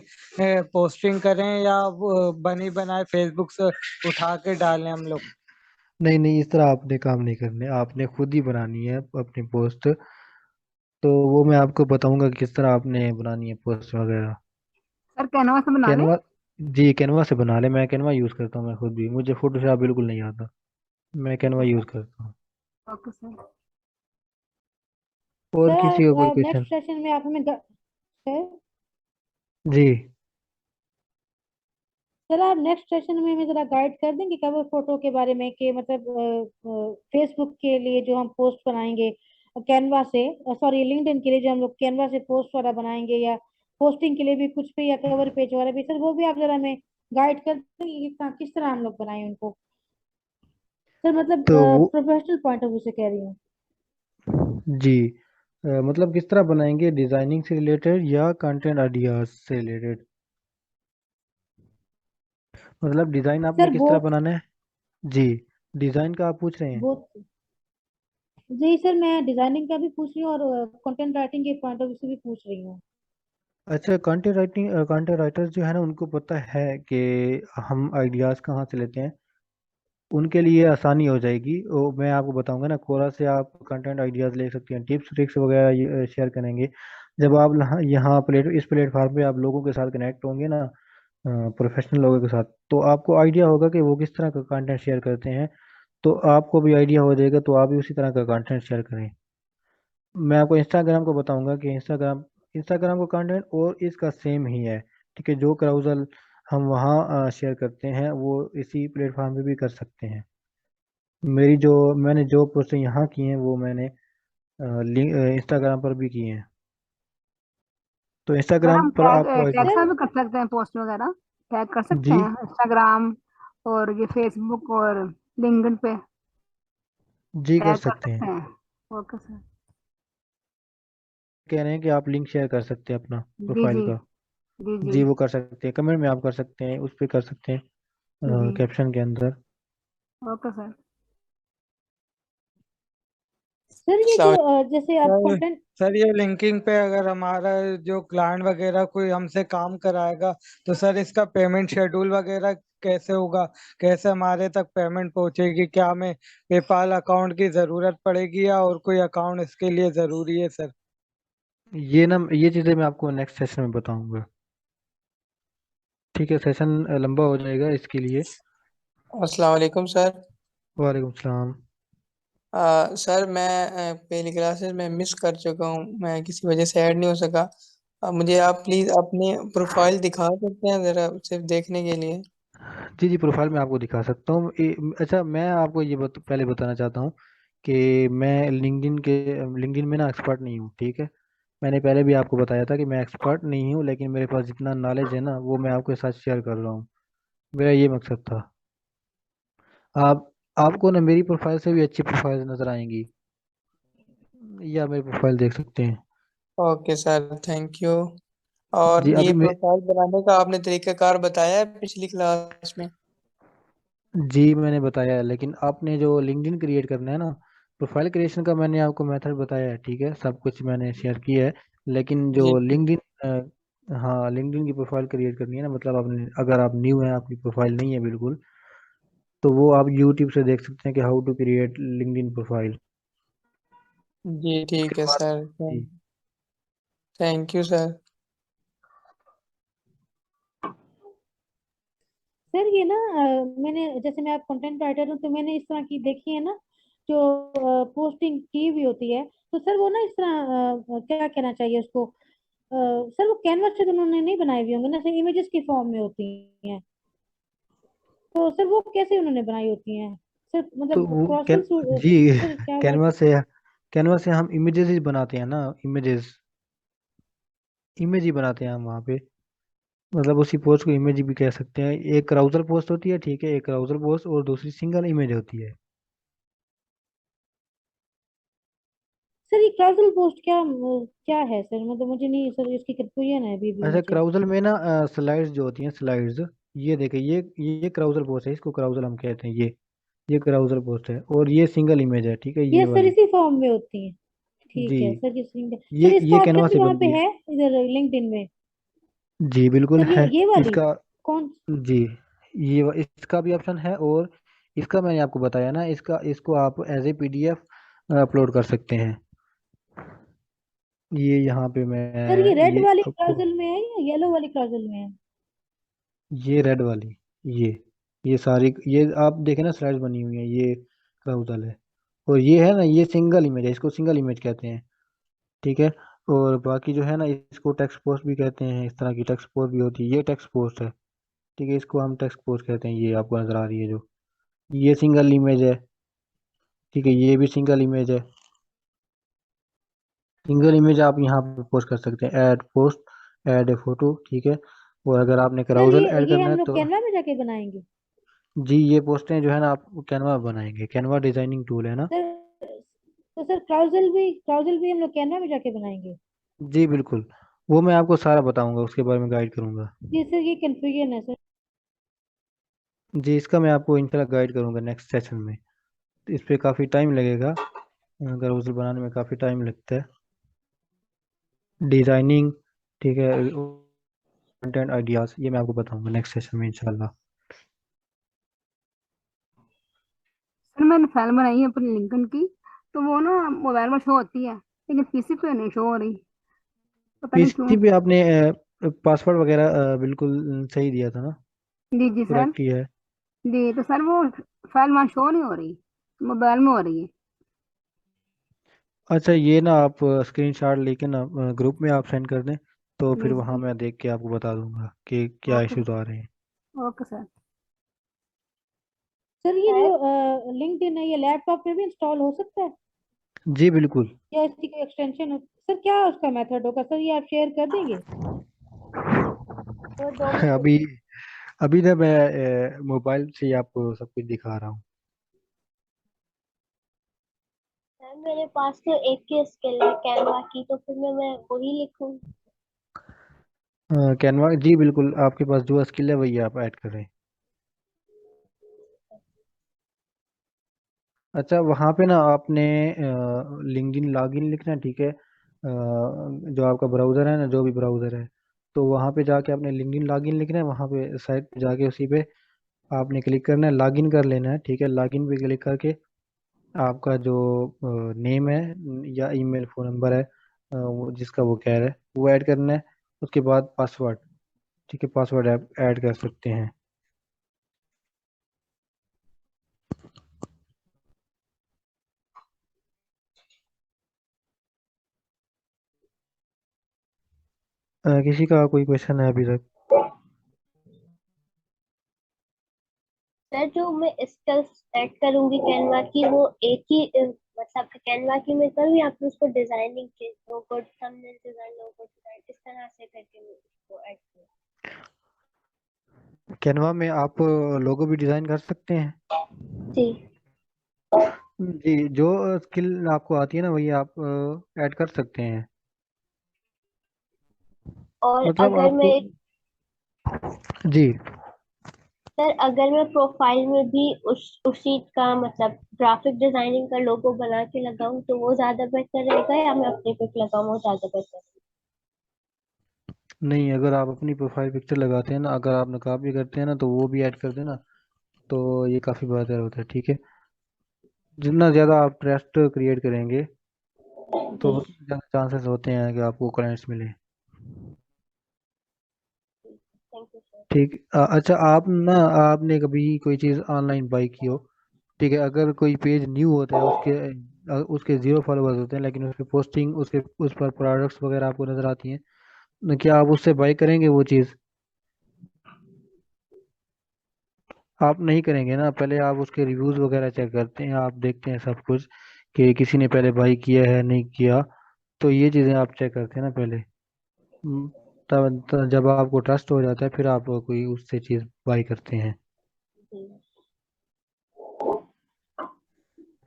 पोस्टिंग करें या वो बनी बनाए फेसबुक से उठा के डालें हम लोग? नहीं नहीं, इस तरह आपने काम नहीं करने, आपने खुद ही बनानी है अपनी पोस्ट। तो वो मैं आपको बताऊंगा कि किस तरह आपने बनानी है पोस्ट वगैरह। सर कैनवा से बना ले। कैनवा, जी कैनवा से बना ले, मैं कैनवा यूज़ करता हूँ, मैं खुद भी, मुझे फोटोशॉप बिल्कुल नहीं आता, मैं कैनवा ओके यूज़ सर। करता हूँ। Okay sir. और किसी का कोई सर क्वेश्चन? नेक्स्ट सेशन में आप हमें सर जी, सर आप नेक्स्ट सेशन में हमें जरा गाइड कर देंगे कवर फोटो के बारे में, कि मतलब फेसबुक के लिए जो हम पोस्ट बनाएंगे कैनवा से, सॉरी लिंक्डइन के लिए जो हम लोग कैनवा से पोस्ट वाला बनाएंगे, या पोस्टिंग के लिए भी कुछ भी, या कवर पेज वाला भी, सर वो भी आप जरा हमें गाइड कर देंगे कि किस तरह हम लोग बनाएं उनको? सर मतलब तो वो, प्रोफेशनल पॉइंट ऑफ व्यू से कह रही हूँ। जी, मतलब किस तरह बनाएंगे, डिजाइनिंग से रिलेटेड या कंटेंट आइडियाज से रिलेटेड? मतलब डिजाइन आपने सर किस तरह बोथ बनाना है? जी, डिजाइन का आप पूछ रहे हैं। बोथ जी सर, मैं डिजाइनिंग का भी पूछ रही हूँ और कंटेंट राइटिंग के पॉइंट ऑफ व्यू से भी पूछ रही हूँ। अच्छा, कंटेंट राइटिंग, कंटेंट राइटर्स जो है ना उनको पता है कि हम आइडियाज़ कहाँ से लेते हैं। उनके लिए आसानी हो जाएगी, वो मैं आपको बताऊंगा ना, कोरा से आप कंटेंट आइडियाज़ ले सकते हैं, टिप्स ट्रिक्स वगैरह शेयर करेंगे। जब आप यहाँ इस प्लेटफॉर्म पे आप लोगों के साथ कनेक्ट होंगे ना, प्रोफेशनल लोगों के साथ, तो आपको आइडिया होगा कि वो किस तरह का कंटेंट शेयर करते हैं। तो आपको भी आइडिया हो जाएगा, तो आप भी उसी तरह का कंटेंट शेयर करें। मैं आपको इंस्टाग्राम को बताऊंगा कि इंस्टाग्राम इंस्टाग्राम का कंटेंट और इसका सेम ही है। ठीक है, जो क्राउजल हम वहाँ शेयर करते हैं वो इसी प्लेटफॉर्म पे भी कर सकते हैं। मैंने जो पोस्ट यहाँ की हैं वो मैंने लिंक इंस्टाग्राम पर भी किए हैं, तो सर इंस्टाग्राम हम पर टैग आपको टैग आइडिया। सा सर भी कर सकते हैं, पोस्ट वगैरह टैग कर सकते जी हैं इंस्टाग्राम और ये फेसबुक और लिंक्डइन पे जी, कर टैग कर सकते सकते हैं। हैं। Okay sir. कह रहे हैं कि आप लिंक शेयर कर सकते हैं अपना जी प्रोफाइल जी का। जी जी जी, वो कर सकते हैं, कमेंट में आप कर सकते हैं, उस पर कर सकते हैं, जी। कैप्शन के अंदर। Okay sir. सर ये जो सर जैसे आप कंटेंट सर ये लिंकिंग पे अगर हमारा जो क्लाइंट वगैरह कोई हमसे काम कराएगा, तो सर इसका पेमेंट शेड्यूल वगैरह कैसे होगा? कैसे हमारे तक पेमेंट पहुंचेगी? क्या हमें पेपाल अकाउंट की जरूरत पड़ेगी या और कोई अकाउंट इसके लिए जरूरी है सर? ये चीज़ें मैं आपको नेक्स्ट सेशन में बताऊंगा। ठीक है, सेशन लंबा हो जाएगा इसके लिए। अस्सलाम वालेकुम सर। वालेकुम सलाम। सर मैं पहली क्लासेस में मिस कर चुका हूँ, मैं किसी वजह से ऐड नहीं हो सका। मुझे आप प्लीज़ अपनी प्रोफाइल दिखा सकते हैं ज़रा, सिर्फ देखने के लिए। जी जी, प्रोफाइल में आपको दिखा सकता हूँ। अच्छा, मैं आपको पहले बताना चाहता हूँ कि मैं लिंक्डइन में ना एक्सपर्ट नहीं हूँ। ठीक है, मैंने पहले भी आपको बताया था कि मैं एक्सपर्ट नहीं हूँ, लेकिन मेरे पास जितना नॉलेज है ना वो मैं आपके साथ शेयर कर रहा हूँ। मेरा ये मकसद था। आप आपको ना मेरी प्रोफाइल से भी अच्छी प्रोफाइल नज़र आएंगी, या मेरी प्रोफाइल देख सकते हैं। Okay sir, thank you. और जी, ये अभी मैं प्रोफाइल बनाने का आपने तरीकाकार बताया है पिछली क्लास में। जी मैंने बताया है, लेकिन आपने जो लिंक्डइन क्रिएट करना है ना, प्रोफाइल क्रिएशन का मैंने आपको मेथड बताया है। ठीक है, सब कुछ मैंने शेयर किया है, लेकिन जी जो लिंक्डइन, हाँ, लिंक्डइन की प्रोफाइल क्रिएट करनी है ना, मतलब आपने, अगर आप न्यू हैं, आपकी प्रोफाइल नहीं है बिल्कुल, तो वो आप यूट्यूब से देख सकते हैं कि how to create LinkedIn profile. जी उसके ठीक है बाद सर, जी थैंक यू सर। सर ये ना मैंने जैसे मैं आप कंटेंट राइटर हूँ तो मैंने इस तरह की देखी है ना, जो पोस्टिंग की हुई होती है, तो सर वो ना इस तरह क्या कहना चाहिए उसको, सर वो कैनवस से तो उन्होंने नहीं बनाई हुई होंगे ना सर, इमेजेस की फॉर्म में होती हैं, तो सर वो कैसे उन्होंने बनाई होती हैं सर, तो मतलब वो क्रॉस कैन जी सर क्या बात। कैनवा से हम इमेजेस ही बनाते हैं ना, इमेजेस, इमेज ही बनाते हैं हम वहाँ पे। मतलब उसी पोस्ट को इमेज भी कह सकते हैं। एक राउटर पोस्ट होती है, ठीक है, एक राउटर पोस्ट और दूसरी सिंगल इमेज होती है। सर ये क्राउजल पोस्ट क्या है सर, मतलब मुझे नहीं सर इसकी कंफ्यूजन है अभी भी अच्छा, मुझे। क्राउजल में ना स्लाइड्स जो होती हैं, स्लाइड्स, ये देखिए, ये क्राउजल पोस्ट है, इसको क्राउजल हम कहते हैं। ये क्राउजल पोस्ट है, और ये सिंगल इमेज है, ठीक है, ये ये सर वाली। इसी फॉर्म में होती है। जी, ठीक है सर, ये सर ये इसका कैनवा ऑप्शन भी से वहां पे बनती है। है इधर लिंक्डइन में। जी बिल्कुल सर है। ये वाली इसका कौन। जी, इसका भी ऑप्शन है, और इसका मैंने आपको बताया ना, इसको आप एज ए पीडीएफ अपलोड कर सकते हैं। ये यहाँ पे मैं सर ये रेड ये वाली आपको, क्लाउजल में है या येलो वाली क्लाउजल में है। ये रेड वाली, ये ये सारी, ये आप देखें ना, स्लाइड्स बनी हुई हैं, ये क्राउजल है। और ये है ना, ये सिंगल इमेज है, इसको सिंगल इमेज कहते हैं। ठीक है, और बाकी जो है ना, इसको टेक्स्ट पोस्ट भी कहते हैं, इस तरह की टेक्स्ट पोस्ट भी होती है, ये टेक्स्ट पोस्ट है। ठीक है, इसको हम टेक्स्ट पोस्ट कहते हैं। ये आपको नजर आ रही है जो, ये सिंगल इमेज है। ठीक है, ये भी सिंगल इमेज है। सिंगल इमेज आप यहाँ पे पोस्ट कर सकते हैं, add post, add a photo. ठीक है, और अगर आपने सर कराउजल ऐड ये करना है हम लोग तो, कैनवा में जाके बनाएंगे। जी, ये पोस्टें जो है ना आप कैनवा बनाएंगे, कैनवा डिजाइनिंग टूल है ना। सर तो सर क्राउजल भी हम लोग कैनवा में जाके बनाएंगे? जी बिल्कुल, वो मैं आपको सारा बताऊंगा, उसके बारे में गाइड करूंगा। जी सर, ये कंफ्यूजन है सर। जी, इसका मैं आपको इंशाल्लाह गाइड करूंगा नेक्स्ट सेशन में। तो इस पे काफ़ी टाइम लगेगा, गरोजल बनाने में काफ़ी टाइम लगता है, डिज़ाइनिंग, ठीक है, कंटेंट आइडियाज़, ये मैं आपको बताऊंगा नेक्स्ट सेशन में इंशाल्लाह। सर मैंने फाइल बनाई है अपनी लिंकन की, तो वो ना मोबाइल में शो होती है लेकिन पीसी पे नहीं शो हो रही, पता नहीं क्यों। पीसी पे आपने पासवर्ड वगैरह बिल्कुल सही दिया था ना? जी जी सर। करेक्ट ही है। जी तो सर वो फाइल वहाँ शो नहीं हो रही, मोबाइल में हो रही है। अच्छा, ये ना आप स्क्रीनशॉट लेके ना ग्रुप में आप सेंड कर दें, तो फिर जी वहाँ जी। मैं देख के आपको बता दूंगा कि क्या ओके। इश्यूज आ रहे हैं। Okay sir. सर ये जो लिंक्डइन है, ये लैपटॉप पे भी इंस्टॉल हो सकता है जी बिल्कुल। या इसकी कोई एक्सटेंशन है? सर क्या उसका मेथड होगा सर, ये आप शेयर कर देंगे? तो 2 मिनट अभी अभी ना मैं मोबाइल से ही आपको सब कुछ दिखा रहा हूँ। सर मेरे पास तो एक ही स्किल है कैनवा की, तो फिर मैं वही लिखूं? कैनवा, जी बिल्कुल, आपके पास जो स्किल है वही आप ऐड करें। अच्छा, वहाँ पे ना आपने लिंक्डइन लॉगिन लिखना है, ठीक है, जो आपका ब्राउज़र है ना, जो भी ब्राउज़र है, तो वहाँ पे जाके आपने लिंक्डइन लॉगिन लिखना है, वहाँ पे साइट पे जाके उसी पे आपने क्लिक करना है, लॉगिन कर लेना है, ठीक है, लॉगिन पे क्लिक करके आपका जो नेम है या ईमेल फ़ोन नंबर है, जिसका वो कह रहा है वो ऐड करना है। उसके बाद पासवर्ड, ठीक है, पासवर्ड आप ऐड कर सकते हैं। किसी का कोई क्वेश्चन है अभी तक? सर जो मैं स्किल्स ऐड करूंगी कैनवा की, वो एक ही मतलब कैनवा की मैं करूँ या फिर उसको डिजाइनिंग के लोगो, थंबनेल डिजाइन, लोगो डिजाइन, इस तरह से करके मैं उसको ऐड करूँ? कैनवा में आप लोगो भी डिज़ाइन कर सकते हैं। जी। जी, जो स्किल आपको आती है ना वही आप ऐड कर सकते हैं। और मतलब अगर मैं आपको, जी, सर अगर मैं प्रोफाइल में भी उसी का मतलब ग्राफिक डिजाइनिंग का लोगो बना के लगाऊं, तो वो ज्यादा बेहतर रहेगा या मैं अपने पिक लगाऊं वो ज्यादा बेहतर? नहीं, अगर आप अपनी प्रोफाइल पिक्चर लगाते हैं ना, अगर आप नकाब भी करते हैं ना, तो वो भी ऐड कर देना, तो ये काफ़ी बेहतर होता है, ठीक है। जितना ज़्यादा आप ट्रस्ट क्रिएट करेंगे तो जी। उतने ज़्यादा चांसेस होते हैं कि आपको क्लाइंट्स मिले। Thank you sir. ठीक, अच्छा, आप ना, आपने कभी कोई चीज़ ऑनलाइन बाई की हो, ठीक है, अगर कोई पेज न्यू होता है, उसके 0 फॉलोवर्स होते हैं, लेकिन उस पर पोस्टिंग, उसके उस पर प्रोडक्ट्स वगैरह आपको नज़र आती हैं, तो क्या आप उससे बाई करेंगे वो चीज़? आप नहीं करेंगे ना, पहले आप उसके रिव्यूज़ वगैरह चेक करते हैं, आप देखते हैं सब कुछ कि किसी ने पहले बाई किया है नहीं किया, तो ये चीज़ें आप चेक करते हैं ना पहले। तब जब आपको ट्रस्ट हो जाता है फिर आप कोई उससे चीज़ बाई करते हैं। जी।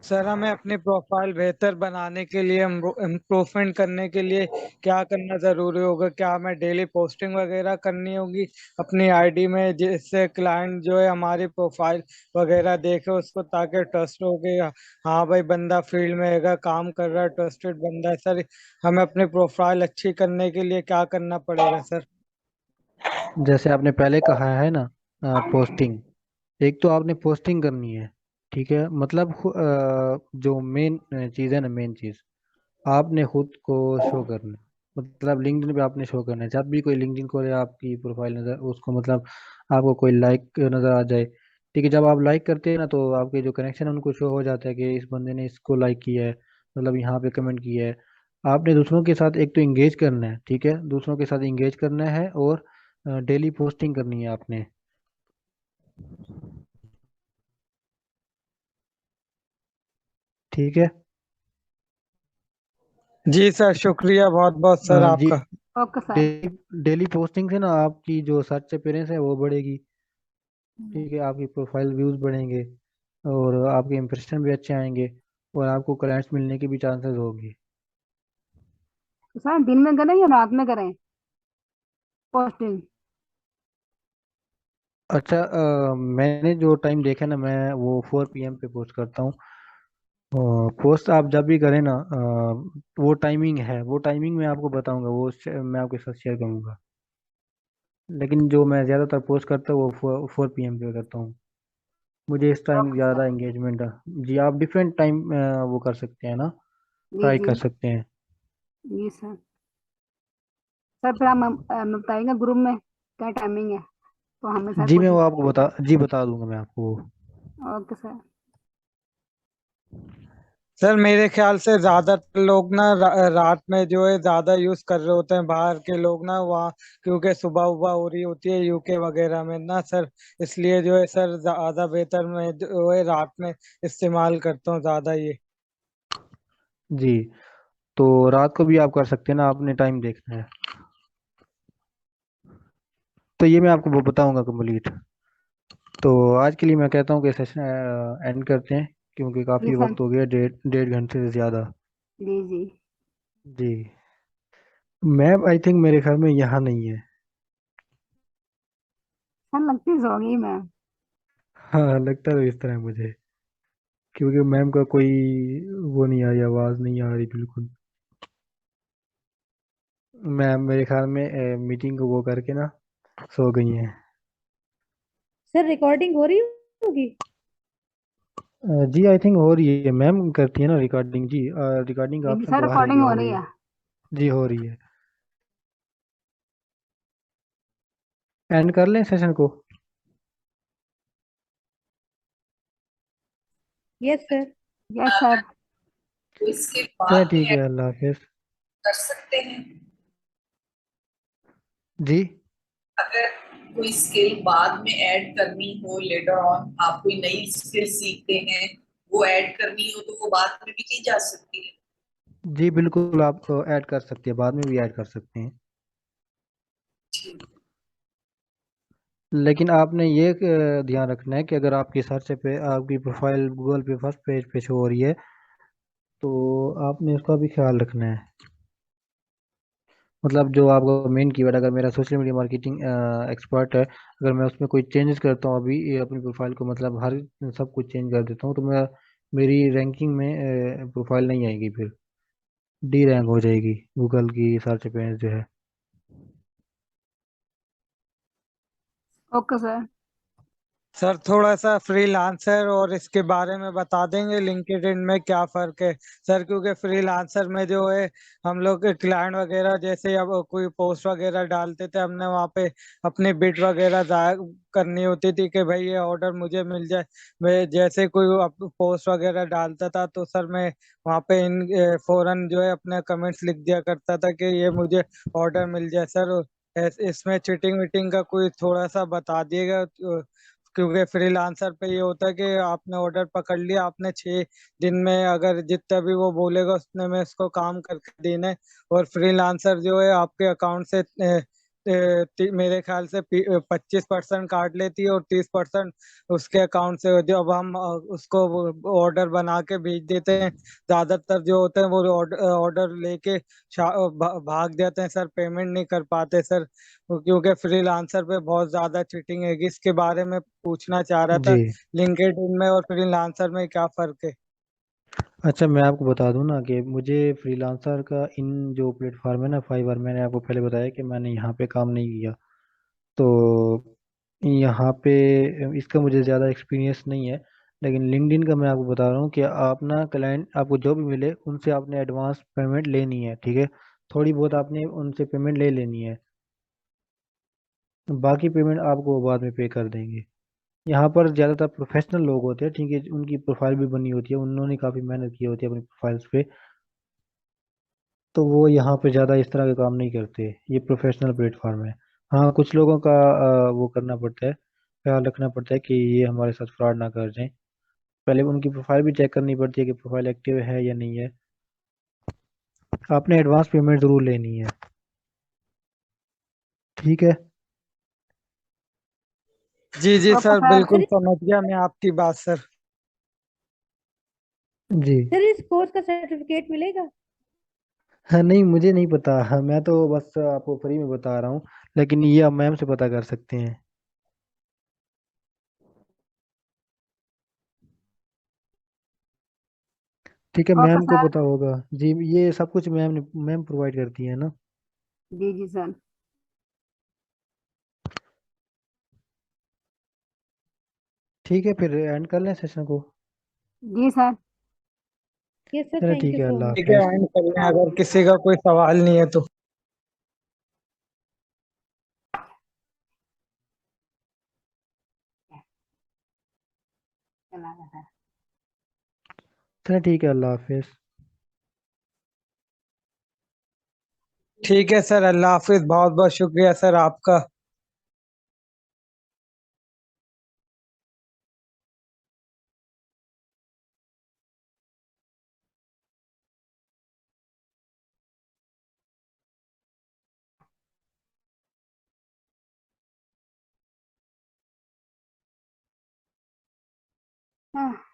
सर हमें अपनी प्रोफाइल बेहतर बनाने के लिए, इम्प्रूवमेंट करने के लिए क्या करना जरूरी होगा? क्या हमें डेली पोस्टिंग वगैरह करनी होगी अपनी आईडी में, जिससे क्लाइंट जो है हमारी प्रोफाइल वगैरह देखे उसको, ताकि ट्रस्ट हो गया, हाँ भाई बंदा फील्ड में है, काम कर रहा है, ट्रस्टेड बंदा है। सर हमें अपनी प्रोफाइल अच्छी करने के लिए क्या करना पड़ेगा सर? जैसे आपने पहले कहा है ना, पोस्टिंग, एक तो आपने पोस्टिंग करनी है, ठीक है, मतलब जो मेन चीज़ है ना, मेन चीज़ आपने खुद को शो करना है, मतलब लिंक्डइन पे आपने शो करना है, जब भी कोई लिंक्डइन खोले आपकी प्रोफाइल नज़र उसको, मतलब आपको कोई लाइक नज़र आ जाए, ठीक है, जब आप लाइक करते हैं ना तो आपके जो कनेक्शन है उनको शो हो जाता है कि इस बंदे ने इसको लाइक किया है, मतलब यहाँ पे कमेंट किया है। आपने दूसरों के साथ एक तो इंगेज करना है, ठीक है, दूसरों के साथ इंगेज करना है, और डेली पोस्टिंग करनी है आपने, ठीक है। जी सर, शुक्रिया बहुत बहुत सर जी, आपका। Okay sir. डेली पोस्टिंग से ना आपकी जो सर्च अपीयरेंस है वो बढ़ेगी, ठीक है, आपकी प्रोफाइल व्यूज बढ़ेंगे और आपके इंप्रेशन भी अच्छे आएंगे, और आपको क्लाइंट्स मिलने की भी चांसेस होगी। तो सर दिन में करें या रात में करें पोस्टिंग? अच्छा, मैंने जो टाइम देखा ना, मैं वो 4 PM पे पोस्ट करता हूँ। पोस्ट आप जब भी करें ना, वो टाइमिंग है, वो टाइमिंग मैं आपको बताऊंगा, मैं आपके साथ शेयर करूंगा। लेकिन जो मैं ज़्यादातर पोस्ट करता हूँ वो 4 PM पे करता हूँ। मुझे इस टाइम ओके ज़्यादा सर। एंगेजमेंट है। जी, आप डिफरेंट टाइम वो कर सकते हैं ना, जी ट्राई जी कर सकते हैं। जी सर। सर फिर आप हमें बताइएगा ग्रुप में क्या टाइमिंग है, तो हमें सर जी, मैं कोशिश वो आपको करेंगे। बता दूंगा मैं आपको वो। Okay sir. सर मेरे ख्याल से ज्यादातर लोग ना रात में जो है ज्यादा यूज कर रहे होते हैं बाहर के लोग ना वहाँ, क्योंकि सुबह उबह हो रही होती है यूके वगैरह में ना सर। इसलिए जो है सर ज्यादा बेहतर मैं जो है रात में इस्तेमाल करता हूँ ज्यादा ये। जी, तो रात को भी आप कर सकते हैं ना, आपने टाइम देखना है। तो ये मैं आपको वो बताऊंगा कंप्लीट। तो आज के लिए मैं कहता हूँ कि सेशन एंड करते हैं, क्योंकि जी काफ़ी सर। वक्त हो गया, 1.5 घंटे से ज़्यादा। जी जी। जी, मैम आई थिंक मेरे घर में यहाँ नहीं है। सर लगती सो गई मैं। हाँ, लगता है इस तरह मुझे, क्योंकि मैम का कोई वो नहीं आ रही, आवाज़ नहीं आ रही बिल्कुल। मैम मेरे ख्याल में मीटिंग को वो करके ना सो गई हैं। सर रिकॉर्डिंग हो रही होगी। जी, आई थिंक हो रही है, मैम करती है ना रिकॉर्डिंग। जी, रिकॉर्डिंग का जी ऑप्शन सर तो आ रही है, रिकॉर्डिंग हो हो रही रही है। है। जी, हो रही है। एंड कर लें सेशन को। Yes sir. Yes sir. तो इसके चलो बाद में ठीक ऐड है, अल्लाह हाफिज। कर सकते हैं। जी। अगर कोई स्किल बाद में ऐड करनी हो, लेटर ऑन आप कोई नई स्किल सीखते हैं, वो ऐड करनी हो तो वो बाद में भी की जा सकती है। जी बिल्कुल, आप ऐड कर सकते हैं, बाद में भी ऐड कर सकते हैं। ठीक। लेकिन आपने ये ध्यान रखना है कि अगर आपकी सर्च पे आपकी प्रोफाइल गूगल पे फर्स्ट पेज पे शो हो रही है, तो आपने उसका भी ख्याल रखना है। मतलब जो आपका मेन कीवर्ड, अगर मेरा सोशल मीडिया मार्केटिंग एक्सपर्ट है, अगर मैं उसमें कोई चेंजेस करता हूँ अभी ये अपनी प्रोफाइल को, मतलब हर सब कुछ चेंज कर देता हूँ, तो मैं मेरी रैंकिंग में प्रोफाइल नहीं आएगी, फिर डी रैंक हो जाएगी गूगल की सर्च पे जो है। Okay sir. सर थोड़ा सा फ्रीलांसर और इसके बारे में बता देंगे लिंक्डइन में क्या फर्क है सर? क्योंकि फ्रीलांसर में जो है हम लोग क्लाइंट वगैरह जैसे अब कोई पोस्ट वगैरह डालते थे, हमने वहाँ पे अपनी बिड वगैरह जाहिर करनी होती थी कि भाई ये ऑर्डर मुझे मिल जाए। मैं जैसे कोई पोस्ट वगैरह डालता था तो सर मैं वहाँ पे इन फौरन जो है अपने कमेंट्स लिख दिया करता था कि ये मुझे ऑर्डर मिल जाए सर। इसमें चीटिंग वीटिंग का कोई थोड़ा सा बता दिएगा, क्योंकि फ्रीलांसर पे ये होता है कि आपने ऑर्डर पकड़ लिया, आपने 6 दिन में अगर जितना भी वो बोलेगा उतने में इसको काम करके देना है। और फ्रीलांसर जो है आपके अकाउंट से मेरे ख्याल से 25% काट लेती है और 30% उसके अकाउंट से जब हम उसको ऑर्डर बना के भेज देते हैं, ज्यादातर जो होते हैं वो ऑर्डर लेके भाग जाते हैं सर, पेमेंट नहीं कर पाते सर। क्योंकि फ्रीलांसर पे बहुत ज्यादा चीटिंग है, इसके बारे में पूछना चाह रहा जी। था। लिंक्डइन में और फ्रीलांसर में क्या फर्क है? अच्छा, मैं आपको बता दूं ना कि मुझे फ्रीलांसर का इन जो प्लेटफॉर्म है ना, फाइवर, मैंने आपको पहले बताया कि मैंने यहाँ पे काम नहीं किया, तो यहाँ पे इसका मुझे ज़्यादा एक्सपीरियंस नहीं है। लेकिन लिंक्डइन का मैं आपको बता रहा हूँ कि आप ना, क्लाइंट आपको जो भी मिले उनसे आपने एडवांस पेमेंट लेनी है, ठीक है। थोड़ी बहुत आपने उनसे पेमेंट ले लेनी है, बाकी पेमेंट आपको वो बाद में पे कर देंगे। यहाँ पर ज़्यादातर प्रोफेशनल लोग होते हैं, ठीक है, उनकी प्रोफाइल भी बनी होती है, उन्होंने काफ़ी मेहनत की होती है अपनी प्रोफाइल्स पे, तो वो यहाँ पे ज़्यादा इस तरह के काम नहीं करते। ये प्रोफेशनल प्लेटफॉर्म है। हाँ, कुछ लोगों का वो करना पड़ता है, ख्याल रखना पड़ता है कि ये हमारे साथ फ्रॉड ना कर जाए। पहले उनकी प्रोफाइल भी चेक करनी पड़ती है कि प्रोफाइल एक्टिव है या नहीं है। आपने एडवांस पेमेंट ज़रूर लेनी है, ठीक है। जी जी ओके सर, सर। बिल्कुल सर समझ गया मैं आपकी बात सर। जी। सर इस कोर्स का सर्टिफिकेट मिलेगा? हाँ नहीं, मुझे नहीं पता। हाँ, मैं तो बस आपको फ्री में बता रहा हूँ, लेकिन ये आप मैम से पता कर सकते हैं। ठीक है, ओके मैम को सर। पता होगा जी, ये सब कुछ मैम प्रोवाइड करती है ना। जी जी सर। ठीक है, फिर एंड कर लें सेशन को। जी सर। यस सर, चलो थैंक ठीक यू है, सो अल्लाह मच। ठीक है, हाफिज। एंड कर लें अगर किसी का कोई सवाल नहीं है तो। चला गया सर। चलो ठीक है, अल्लाह हाफिज। ठीक है सर, अल्लाह हाफिज। बहुत बहुत शुक्रिया सर आपका। हाँ।